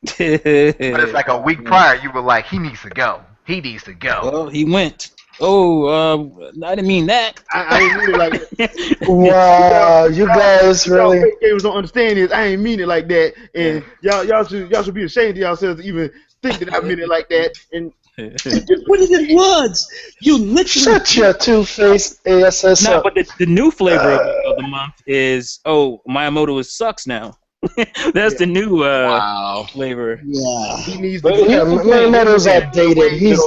But it's like a week prior, you were like, he needs to go. He needs to go. Well, he went. Oh, I didn't mean that. I ain't mean it like that. Wow, you guys Y'all really. fake gamers don't understand this. I ain't mean it like that, and y'all should be ashamed of yourselves to even think that I meant it like that. And Put it in words. You literally. Shut your two-faced ass No, up. but the new flavor of the month is Miyamoto sucks now. That's the new Wow. flavor. Yeah. he needs But to. Yeah, Mayonna's outdated. He's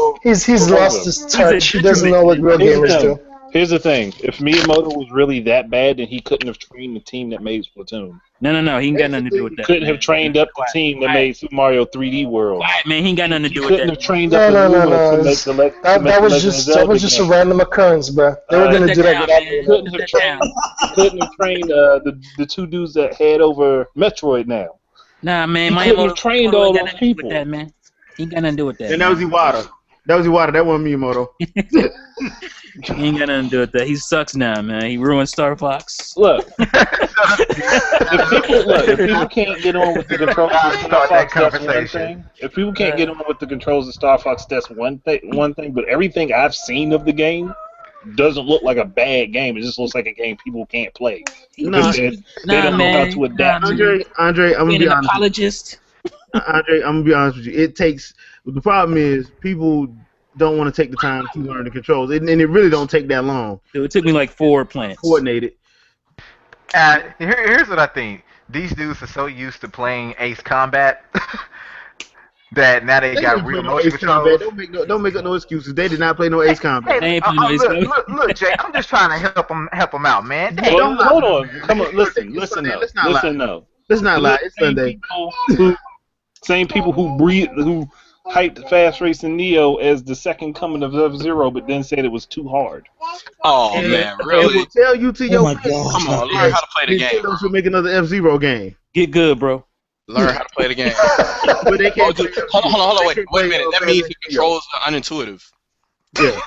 lost his touch. He doesn't know what real gamers do. Here's the thing: if Miyamoto was really that bad, then he couldn't have trained the team that made Splatoon. No. He ain't got nothing to do with that. Couldn't have trained up the team that made Super Mario 3D World. Quiet, man. He ain't got nothing to He do with couldn't that. have trained No, up no, the no, Luma no. to make the Legend That of was just a game. random occurrence, bro. They were Put gonna that do that down, without man. me. Couldn't Put have that trained. down. Couldn't have trained the two dudes that had over Metroid now. Nah, man. He couldn't have Miyamoto trained Miyamoto all ain't got those nothing to do people. with that, man. He ain't got nothing to do with that. And that was Iwata. That wasn't Miyamoto. He ain't got nothing to do with that. He sucks now, man. He ruined Star Fox. Look, if people can't get on with the controls of Star Fox, that's one thing. If people can't get on with the controls of Star Fox, that's one thing. But everything I've seen of the game doesn't look like a bad game. It just looks like a game people can't play. Nah, They don't know how to adapt. Andre, I'm gonna Being be an honest. apologist. Andre, I'm gonna be honest with you. It takes. The problem is people don't want to take the time to learn the controls, and it really don't take that long. It took me like 4 plants. Coordinated. Here's what I think. These dudes are so used to playing Ace Combat that now they got didn't play real no motion Ace Combat. controls. Don't make up no excuses. They did not play no Ace Combat. They ain't playing no Ace Combat. Look, Jay, I'm just trying to help them out, man. Hey, Well, don't hold on. Come on. Listen Sunday. though. Let's not lie. Listen though. Let's not lie. It's Sunday. Same people who hyped Fast Racing Neo as the second coming of F-Zero, but then said it was too hard. Oh man, It will really? tell you to Oh your my face. God. Come on, learn how to play the game. Nintendo should make another F-Zero game. Get good, bro. Learn how to play the game. But they Oh, can't dude, play- hold on, they wait can't a play, minute. That Fast means and the Furious. controls are unintuitive. Yeah.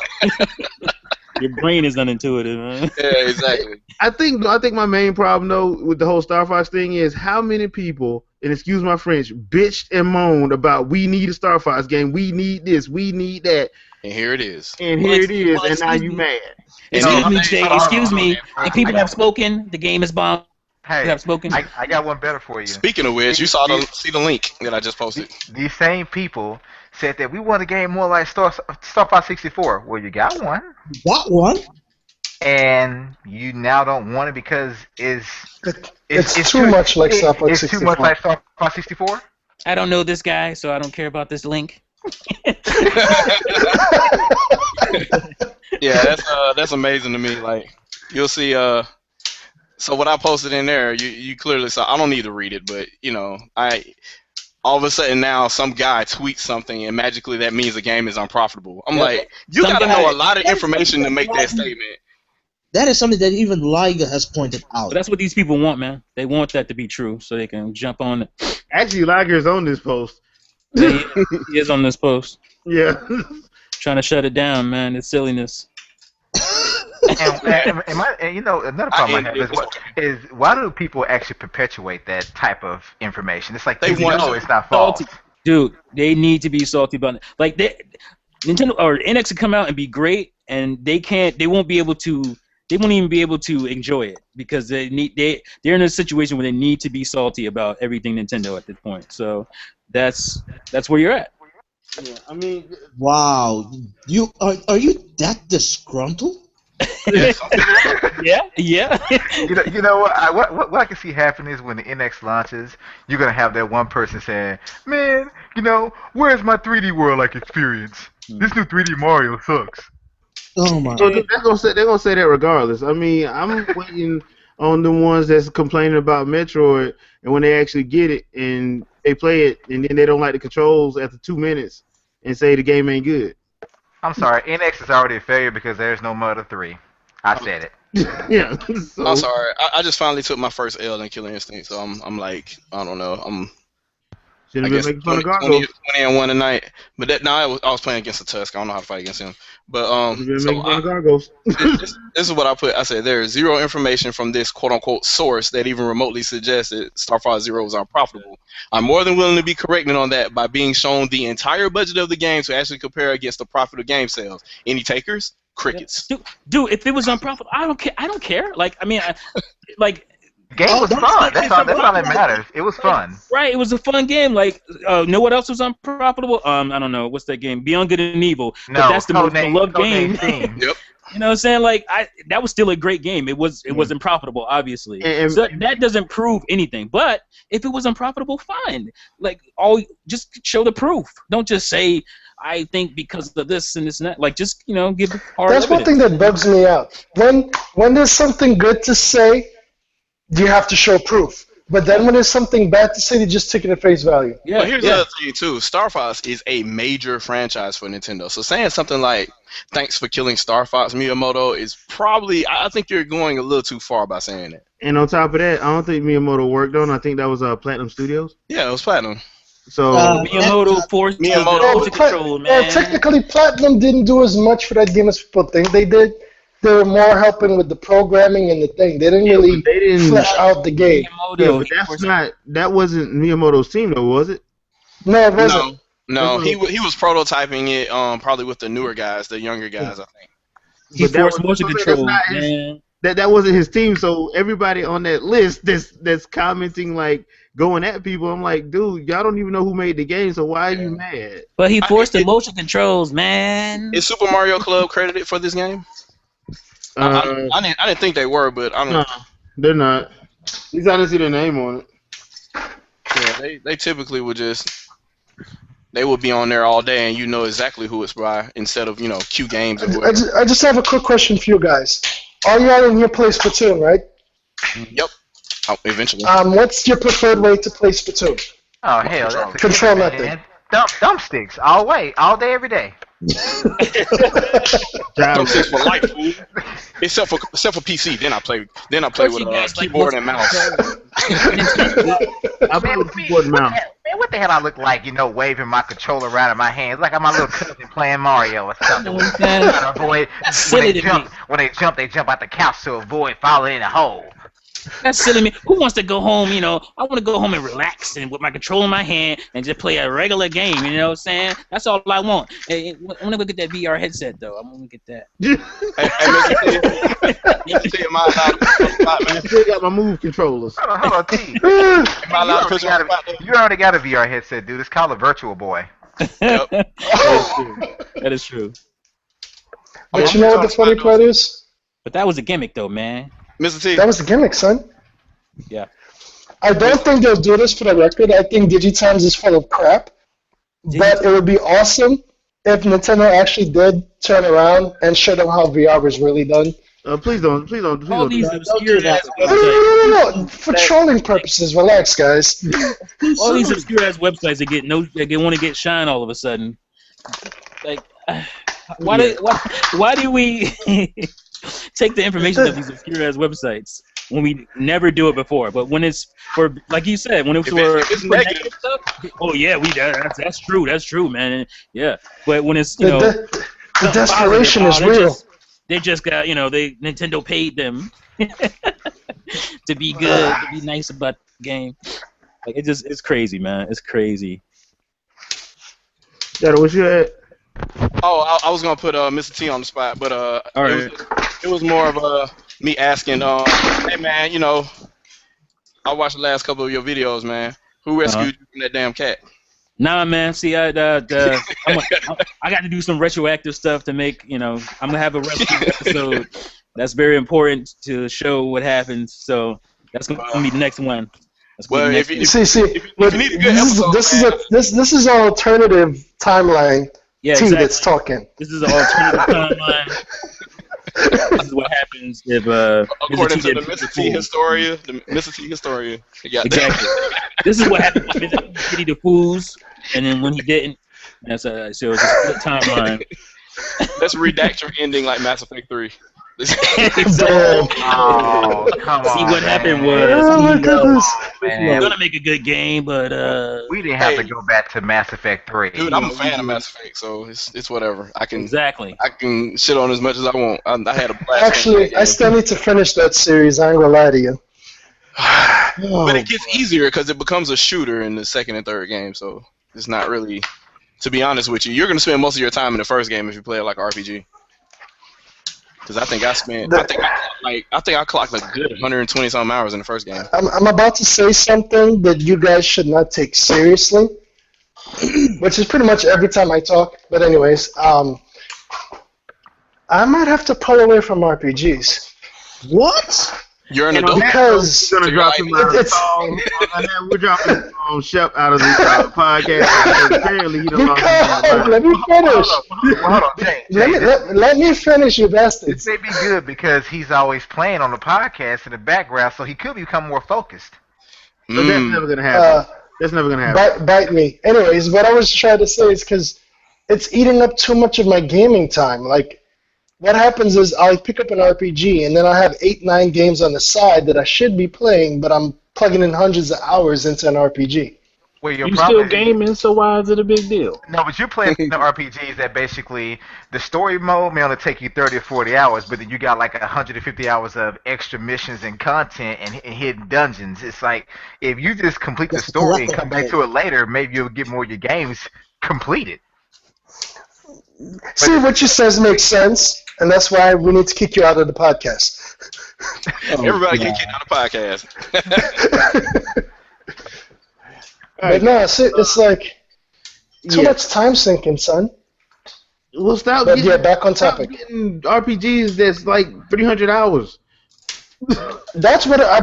Your brain is unintuitive, man. Yeah, exactly. I think my main problem though with the whole Star Fox thing is how many people, and excuse my French, bitched and moaned about we need a Star Fox game, we need this, we need that, And here it is. and Well, here it is, well, and now excuse you me. mad. Excuse me, No, Jay. hold on, Excuse hold on, me. man. The people have spoken. The game is bombed. Hey, have spoken. I got one better for you. Speaking of which, you see the link that I just posted. These same people said that we want a game more like Star Fox 64. Well, you got one, Got one. and you now don't want it because It's too much like Star Fox It's 64. too much like Star Fox 64. I don't know this guy, so I don't care about this link. Yeah, that's amazing to me. Like you'll see. So what I posted in there, you clearly saw. I don't need to read it, but all of a sudden now some guy tweets something and magically that means the game is unprofitable. I'm like, you Some got to guy- know a lot of information to make that statement. That is something that even Liga has pointed out. But that's what these people want, man. They want that to be true, so they can jump on it. Actually, Liger's on this post. Yeah, he is on this post, Yeah. trying to shut it down, man. It's silliness. And you know, another problem I have is why do people actually perpetuate that type of information? It's like They you want know to. it's not false. Salty. Dude, they need to be salty about it. Like Nintendo or NX could come out and be great, and they won't even be able to enjoy it because they're in a situation where they need to be salty about everything Nintendo at this point. So that's where you're at. Yeah, I mean, Wow, are you that disgruntled? Yeah. You know what I can see happening is when the NX launches, you're gonna have that one person saying, "Man, you know, where's my 3D World like experience? This new 3D Mario sucks." Oh my! so they're gonna say that regardless. I mean, I'm waiting on the ones that's complaining about Metroid, and when they actually get it and they play it, and then they don't like the controls after 2 minutes and say the game ain't good. I'm sorry, NX is already a failure because there's no Mother 3. I said it. Yeah. So, I'm sorry. I just finally took my first L in Killer Instinct, so I'm like, I don't know. I shouldn't have guess been making fun 20, of 20, Gargos. 20 and 1 tonight. But I was playing against the Tusk. I don't know how to fight against him. But Shouldn't have been so making fun of Gargos. this is what I put. I said there is zero information from this quote-unquote source that even remotely suggests that Star Fox Zero was unprofitable. I'm more than willing to be corrected on that by being shown the entire budget of the game to actually compare against the profit of game sales. Any takers? Crickets. Dude, if it was unprofitable, I don't care. Like, I mean, Game was don't fun. say That's it's all that about- matters. It was fun. right, it was a fun game. Like, know what else was unprofitable? I don't know. What's that game? Beyond Good and Evil. No, but that's the most Codename- beloved game. Codename Steam. Yep. You know what I'm saying? Like, that was still a great game. It wasn't profitable, obviously. And- So that doesn't prove anything. But if it was unprofitable, fine. Like, just show the proof. Don't just say, I think because of this and this and that. Like, just, give hard That's one evidence. thing that bugs me out. When there's something good to say, you have to show proof. But then when there's something bad to say, you just take it at face value. Yeah, But here's yeah. the other thing too. Star Fox is a major franchise for Nintendo. So saying something like "Thanks for killing Star Fox, Miyamoto" is probably. I think you're going a little too far by saying it. And on top of that, I don't think Miyamoto worked on. I think that was Platinum Studios. Yeah, it was Platinum. So Miyamoto forced Miyamoto. the motion control, man. Technically, Platinum didn't do as much for that game as people think they did. They were more helping with the programming and the thing. They didn't really they didn't. flesh out the game. Miyamoto, Yeah, but that wasn't Miyamoto's team though, was it? No, it wasn't. No, he was prototyping it probably with the newer guys, the younger guys, I think. he But that forced was- motion that's control, not his- man. That wasn't his team. So everybody on that list that's commenting like going at people, I'm like, dude, y'all don't even know who made the game. So why are you mad? But he forced the it- motion controls, man. Is Super Mario Club credited for this game? I didn't think they were, but I don't. No, they're not. At least I didn't see their name on it. Yeah, they typically would they would be on there all day, and you know exactly who it's by instead of Q Games or whatever. I just have a quick question for you guys. All y'all in here play Splatoon, right? Yep. Eventually. What's your preferred way to play Splatoon? Oh hell, that's a Control man. method. Dump sticks all day, every day. Thumbsticks for life, fool. Except for PC. Then I play with you a guys like keyboard and mouse. I play with the keyboard and mouse. Man, what the hell I look like, waving my controller around in my hands like I'm my little cousin playing Mario or something. Trying to avoid when they jump out the couch to avoid falling in a hole. That's silly me. Who wants to go home, I want to go home and relax and with my controller in my hand and just play a regular game, you know what I'm saying? That's all I want. Hey, I'm going to go get that VR headset, though. I'm going to get that. Let me tell you my I still got my Move controllers. Hold on, T. You already got a VR headset, dude. It's called a Virtual Boy. Yep. That is true. But you know what the funny part is? But that was a gimmick, though, man. Mr. T. That was the gimmick, son. Yeah. I don't think they'll do this for the record. I think Digitimes is full of crap. But it would be awesome if Nintendo actually did turn around and show them how VR was really done. Please don't. All these obscure ass No. For trolling purposes, relax, guys. All these obscure ass websites they want to get shine all of a sudden. Like, why do we take the information of these obscure ass websites when we never do it before? But when it's for, like you said, when it's for negative stuff, oh yeah, that's true, man. And, yeah, but when it's the desperation is real. They just got Nintendo paid them to be good, to be nice about the game. Like it's crazy, man. It's crazy. Shadow, what you at? Oh, I was gonna put Mr. T on the spot, but All right. it was more of me asking, hey man, I watched the last couple of your videos, man. Who rescued you from that damn cat? Nah, man. See, I got to do some retroactive stuff to make. I'm gonna have a rescue episode. That's very important to show what happens. So that's gonna be the next one. See, if you need a good episode, this is an alternative timeline. Yeah, T exactly. that's talking. This is an alternative timeline. This is what happens if according to the Mr. T Historia, Exactly. This is what happened with Mr. Kitty the Fools, and then when he didn't. So it's a split timeline. Let's redact your ending like Mass Effect 3. Oh, come on. See, what happened was we're gonna make a good game, but we didn't have to go back to Mass Effect 3. Dude, I'm a fan of Mass Effect, so it's whatever. I can shit on as much as I want. I had a blast. Actually, I still need to finish that series. I ain't gonna lie to you. But it gets easier because it becomes a shooter in the second and third game, so it's not really. To be honest with you, you're gonna spend most of your time in the first game if you play it like RPG. Because I think I clocked a good 120 some hours in the first game. I'm about to say something that you guys should not take seriously, which is pretty much every time I talk. But anyways, I might have to pull away from RPGs. What? You're an adult. Because we're gonna drop him out of the song. We're dropping Shep out of the podcast. Apparently, he don't know. Let me finish. Hold on, Jay. Let me finish, you bastard. This may be good because he's always playing on the podcast in the background, so he could become more focused. But that's never gonna happen. That's never gonna happen. Bite me. Anyways, what I was trying to say is because it's eating up too much of my gaming time. Like, what happens is I'll pick up an RPG and then I have 8-9 games on the side that I should be playing, but I'm plugging in hundreds of hours into an RPG. Well, you still gaming, so why is it a big deal? No, but you're playing the RPGs that basically the story mode may only take you 30 or 40 hours, but then you got like 150 hours of extra missions and content and hidden dungeons. It's like if you just complete the story and come back to it later, maybe you'll get more of your games completed. See, what you says makes sense, and that's why we need to kick you out of the podcast. Everybody get kicked out of the podcast. But no, it's like too much time sinking, son. Well, stop. Back on topic. Getting RPGs that's like 300 hours. That's why I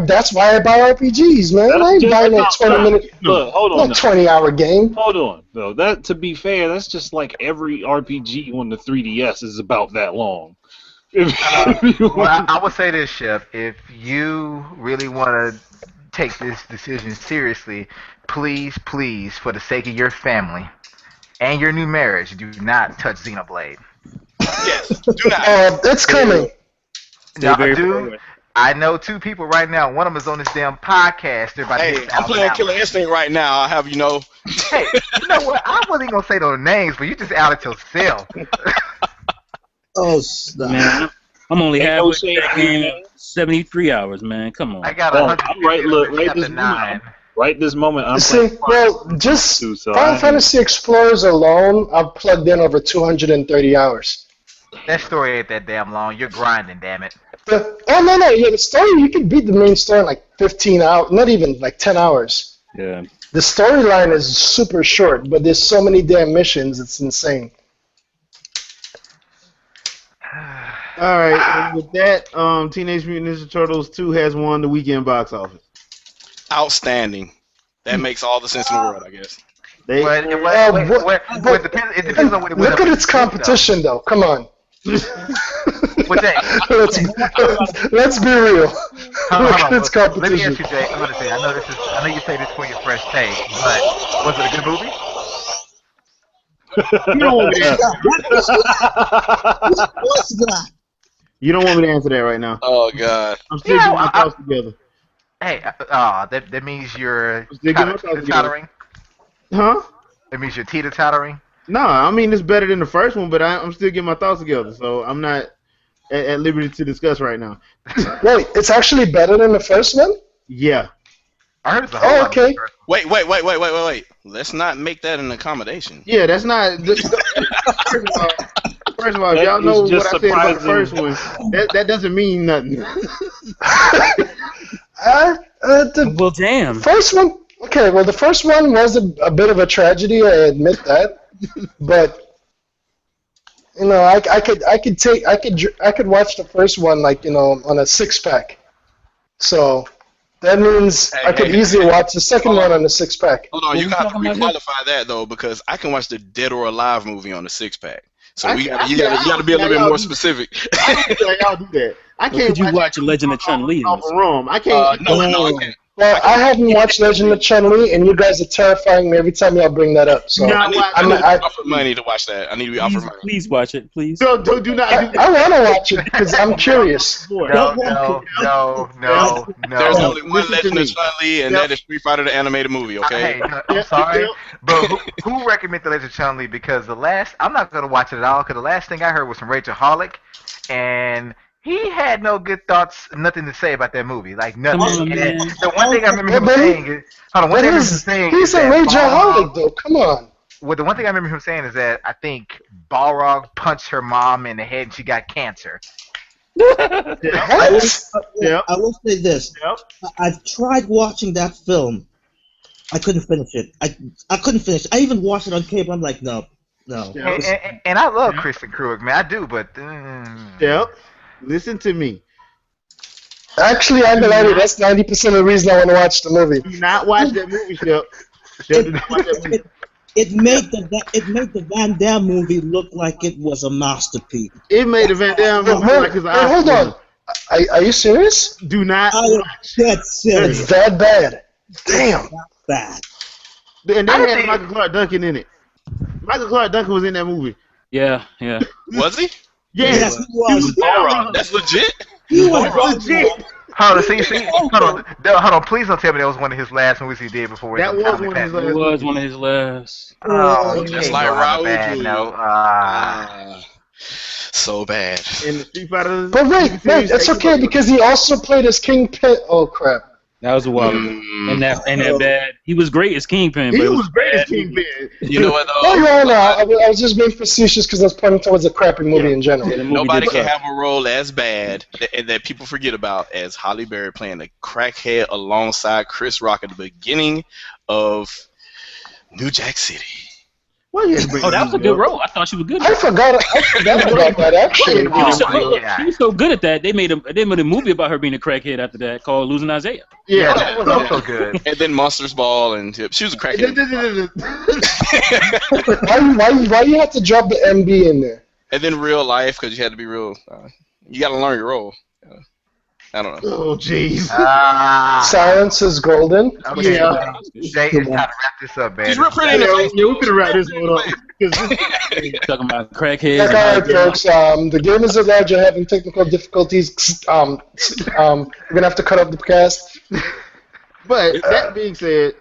buy RPGs, man. I ain't buying that 20-minute, hold on, 20-hour game. Hold on, though. That, to be fair, that's just like every RPG on the 3DS is about that long. I would say this, Chef. If you really want to take this decision seriously, please, for the sake of your family and your new marriage, do not touch Xenoblade. Yes, do not. It's coming. Now, dude, I know two people right now. One of them is on this damn podcast. They're about to Hey, hit I'm playing 1,000 Killer hours. Instinct right now. I have you know. Hey, you know what? I wasn't gonna say those names, but you just outed yourself. Oh, snap. Man, I'm only Ain't halfway no through shame that in game. 73 hours, man. Come on. I got Oh, 150 I'm right. Look, right chapter this moment. 9. Right this moment, I'm See, playing well, just too, so Final I- Fantasy Explorers alone, I've plugged in over 230 hours. That story ain't that damn long. You're grinding, damn it. No, yeah, the story, you can beat the main story in like 15 hours, not even like 10 hours. Yeah. The storyline is super short, but there's so many damn missions, it's insane. All right, and with that, Teenage Mutant Ninja Turtles 2 has won the weekend box office. Outstanding. That makes all the sense in the world, I guess. They, But it depends on what it Look at its competition, though. Come on. What that? Let's be real. Look at its Let me competition. ask you, Jay. I'm gonna say. I know you say this for your fresh take, but was it a good movie? you don't want me to answer, What's that? you don't want me to answer that right now. Oh God. I'm still Yeah, getting my thoughts together. Hey, that means you're Still get my thoughts together. teeter-tottering. Huh? That means you're teeter-tottering. No, I mean it's better than the first one, but I'm still getting my thoughts together, so I'm not at liberty to discuss right now. Wait, it's actually better than the first one? Yeah. I heard it's a whole Oh, lot okay. better. Wait. Let's not make that an accommodation. Yeah, that's not. First of all, if That y'all know is what I just said about the first surprising. one, that doesn't mean nothing. The Well, damn. first one, okay, well, the first one was a bit of a tragedy, I admit that. But, you know, I could watch the first one, like, you know, on a six-pack. So that means Hey, I could hey, easily hey. watch the second Hold on. one on a six-pack. Hold on, What you we got to talking about here? requalify that though, because I can watch the Dead or Alive movie on the 6-pack. So I you can- got to be a little bit y'all more do- specific. I don't think y'all do that. I Well, can't could you watch Legend of Chun-Li? off a rum. I can't. No, I can't. Well, I haven't watched Legend of Chun-Li, and you guys are terrifying me every time y'all bring that up. So No, I need I'm to be I- offered money to watch that. I need to be offered money. Please watch it, please. do not do I that. want to watch it because I'm curious. No. There's only one Listen to Legend me. of Chun-Li, and Yep. that is Street Fighter the animated movie. Okay. Hey, I'm sorry, but who recommended Legend of Chun-Li? Because I'm not gonna watch it at all. Because the last thing I heard was from Rachel Hollick, and he had no good thoughts, nothing to say about that movie, like nothing. Come on, And man. the one thing I remember him But he- saying is, hold on, one But thing I remember him he's saying a is that Rachel Balrog- Hollick, though. Come on. Well, the one thing I remember him saying is that I think Balrog punched her mom in the head and she got cancer. I Yep. will say this. Yep. I've tried watching that film. I couldn't finish it. I couldn't finish it. I even watched it on cable. I'm like, no. Yep. And I love Kristen Krug, man, I do, but Yep. Listen to me. Actually, I'm delighted. That's 90% of the reason I want to watch the movie. Do not watch that movie, Shep. Shep, do not watch that movie. It made the Van Damme movie look like it was a masterpiece. It made the Van Damme Wait, movie like it's an hold Oscar. on. Are you serious? Do not I am watch. dead It's serious. that bad. Damn. Bad. And they I had think- Michael Clark Duncan in it. Michael Clark Duncan was in that movie. Yeah. Was he? Yeah. Yes, he was. Balrog. That's legit. He was Legit. hold on, see, hold on, please don't tell me that was one of his last movies he did before. That his was time one of his passed. last It was one of his last. Oh, you Just can't like go on a Raoul bad Julia. note. So bad. In the Street Fighter. But wait, it's okay because he also played as Kingpin. Oh, crap. That was a while ago. Mm. And that bad. He was great as Kingpin, but He it was great as bad. Kingpin. You know what No, though? no. I was just being facetious because I was pointing towards a crappy movie in general. Yeah, the movie Nobody did can suck. have a role as bad that people forget about as Halle Berry playing a crackhead alongside Chris Rock at the beginning of New Jack City. Why you had to bring Oh, that was a these good up? role. I thought she was good. I forgot about that, actually. She was, so, Oh, my look, God. she was so good at that. They made a movie about her being a crackhead after that called Losing Isaiah. Yeah, Yeah. that was also good. And then Monsters Ball, and she was a crackhead. Why you have to drop the MB in there? And then Real Life, because you had to be real. You got to learn your role. I don't know. Oh, jeez. Silence is golden. Okay, Yeah. Jay, it's time to wrap this up, man. She's real pretty in the Yeah, face. we could have wrapped this one up. Talking about crackheads. Like, all right, folks. The gamers at large are having technical difficulties. We're gonna have to cut off the cast. But that being said,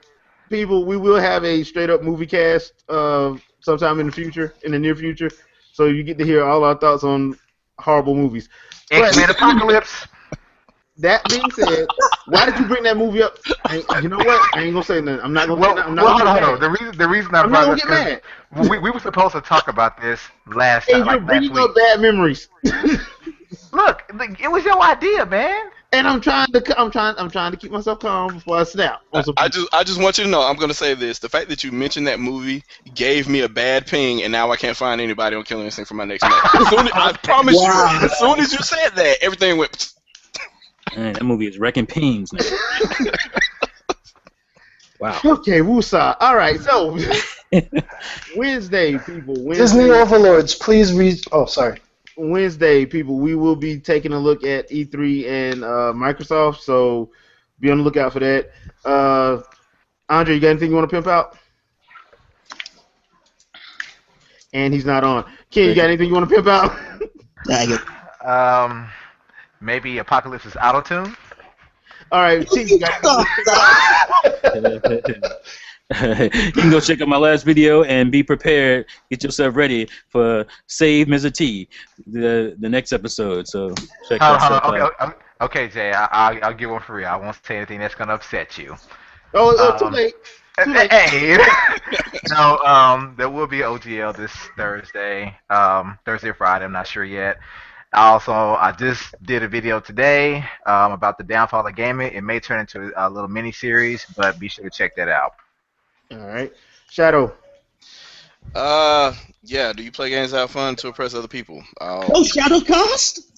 people, we will have a straight up movie cast sometime in the near future. So you get to hear all our thoughts on horrible movies. X-Men Apocalypse. That being said, why did you bring that movie up? You know what? I ain't gonna say nothing. I'm not gonna. Well, say nothing. I'm not hold on. The reason I I'm not brought gonna this get mad. we were supposed to talk about this last And you're last bringing week. up bad memories. Look, it was your idea, man. And I'm trying to keep myself calm before I snap. I just want you to know, I'm going to say this. The fact that you mentioned that movie gave me a bad ping, and now I can't find anybody on Killing Instinct for my next match. I promise you, as soon as you said that, everything went... Man, that movie is wrecking pings now. Wow. Okay, woosah. All right, so Wednesday, people. Disney overlords, please read. Oh, sorry. Wednesday, people, we will be taking a look at E3 and Microsoft, so be on the lookout for that. Andre, you got anything you want to pimp out? And he's not on. Ken, you got anything you want to pimp out? Maybe Apocalypse's auto-tune. All right, T, you got You can go check out my last video and be prepared. Get yourself ready for Save Mr. T, the next episode. So check that stuff out. Okay, Jay, I'll give one for real. I won't say anything that's gonna upset you. Too late. Hey, no, there will be OGL this Thursday, Thursday or Friday. I'm not sure yet. Also, I just did a video today about the downfall of gaming. It may turn into a little mini series, but be sure to check that out. All right, Shadow. Yeah. Do you play games to have fun to impress other people? Oh, Shadowcast?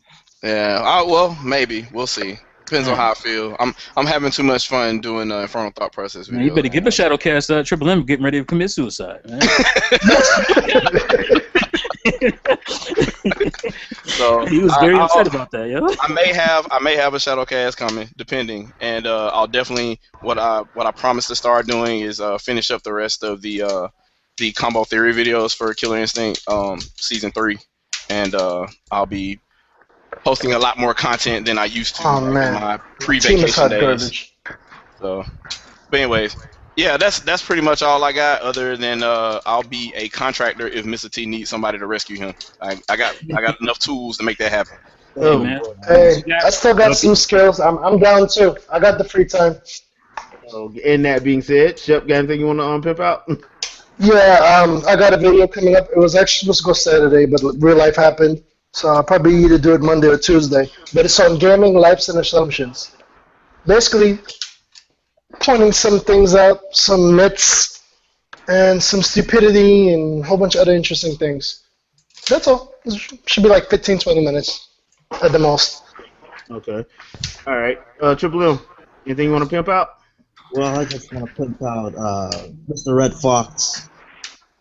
Yeah. Well, maybe we'll see. Depends on how I feel. I'm having too much fun doing Infernal Thought Process video. Man, you better give a Shadowcast. Triple M getting ready to commit suicide. Man. So he was very upset about that, yo. I may have a Shadowcast coming, depending, and I'll definitely what I promise to start doing is finish up the rest of the combo theory videos for Killer Instinct season 3, and I'll be posting a lot more content than I used to in my pre-vacation days. Garbage. So, but anyways. Yeah, that's pretty much all I got. Other than I'll be a contractor if Mr. T needs somebody to rescue him. I got enough tools to make that happen. Hey, man. Hey, I still got some skills. I'm down too. I got the free time. And that being said, Shep, got anything you want to pimp out? Yeah, I got a video coming up. It was actually supposed to go Saturday, but real life happened. So I'll probably either do it Monday or Tuesday. But it's on gaming, lives, and assumptions. Basically, pointing some things out, some myths, and some stupidity, and a whole bunch of other interesting things. That's all. It should be like 15, 20 minutes at the most. Okay. All right. Triple M, anything you want to pimp out? Well, I just want to pimp out Mr. Red Fox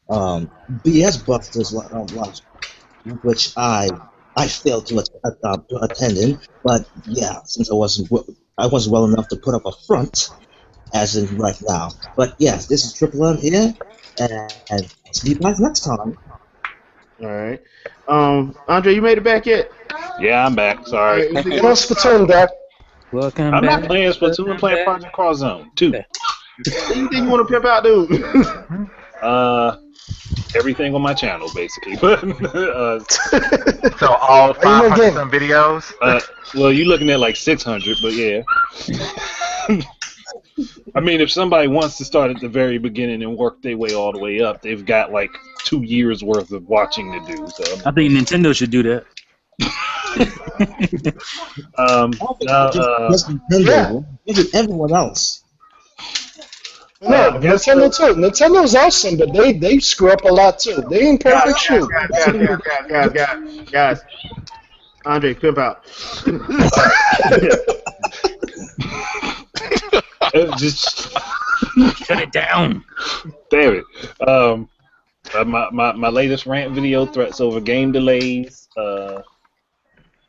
BS Busters lunch, which I failed to attend in. But yeah, since I wasn't well enough to put up a front, as in right now. But yes, this is Triple M here, and see you guys next time. All right. Andre, you made it back yet? Yeah, I'm back. Sorry. Come on, Splatoon, Doc. Welcome I'm back. not playing Splatoon. I'm playing Project Cross Zone 2. Anything you want to pimp out, dude? Everything on my channel, basically. But So all 500 some videos. well, you're looking at like 600, but yeah. I mean, if somebody wants to start at the very beginning and work their way all the way up, they've got like 2 years worth of watching to do. So I think Nintendo should do that. Just Nintendo. Maybe everyone else. No, Nintendo too. Nintendo's awesome, but they screw up a lot too. They ain't perfect shit. Guys. Andre, pimp out. Just shut it down. Damn it. My latest rant video, threats over game delays.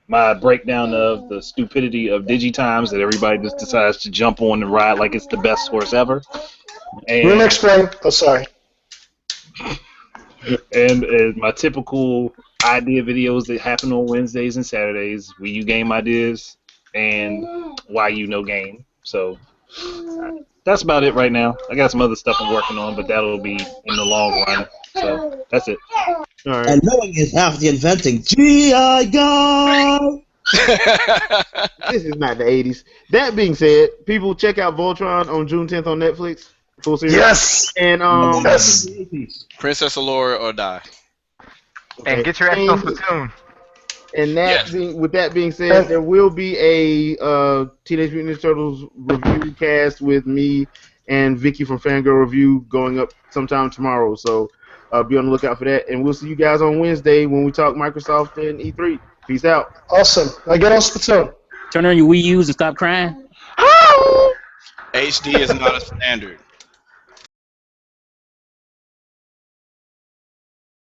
My breakdown of the stupidity of Digitimes that everybody just decides to jump on the ride like it's the best horse ever. And Remix Play. Oh, sorry. And my typical idea videos that happen on Wednesdays and Saturdays, Wii U game ideas, and Why You No Game. So that's about it right now. I got some other stuff I'm working on, but that'll be in the long run. So that's it. All right. And knowing is half the inventing. G.I. Guy! This is not the 80s. That being said, people check out Voltron on June 10th on Netflix. Full series. Yes. And Yes. Princess Allure or die. And get your ass on Splatoon. And that Yes. with that being said, there will be a Teenage Mutant Ninja Turtles review cast with me and Vicky from Fangirl Review going up sometime tomorrow. So be on the lookout for that. And we'll see you guys on Wednesday when we talk Microsoft and E3. Peace out. Awesome. I get on Splatoon. Turn on your Wii U's and stop crying. HD is not a standard.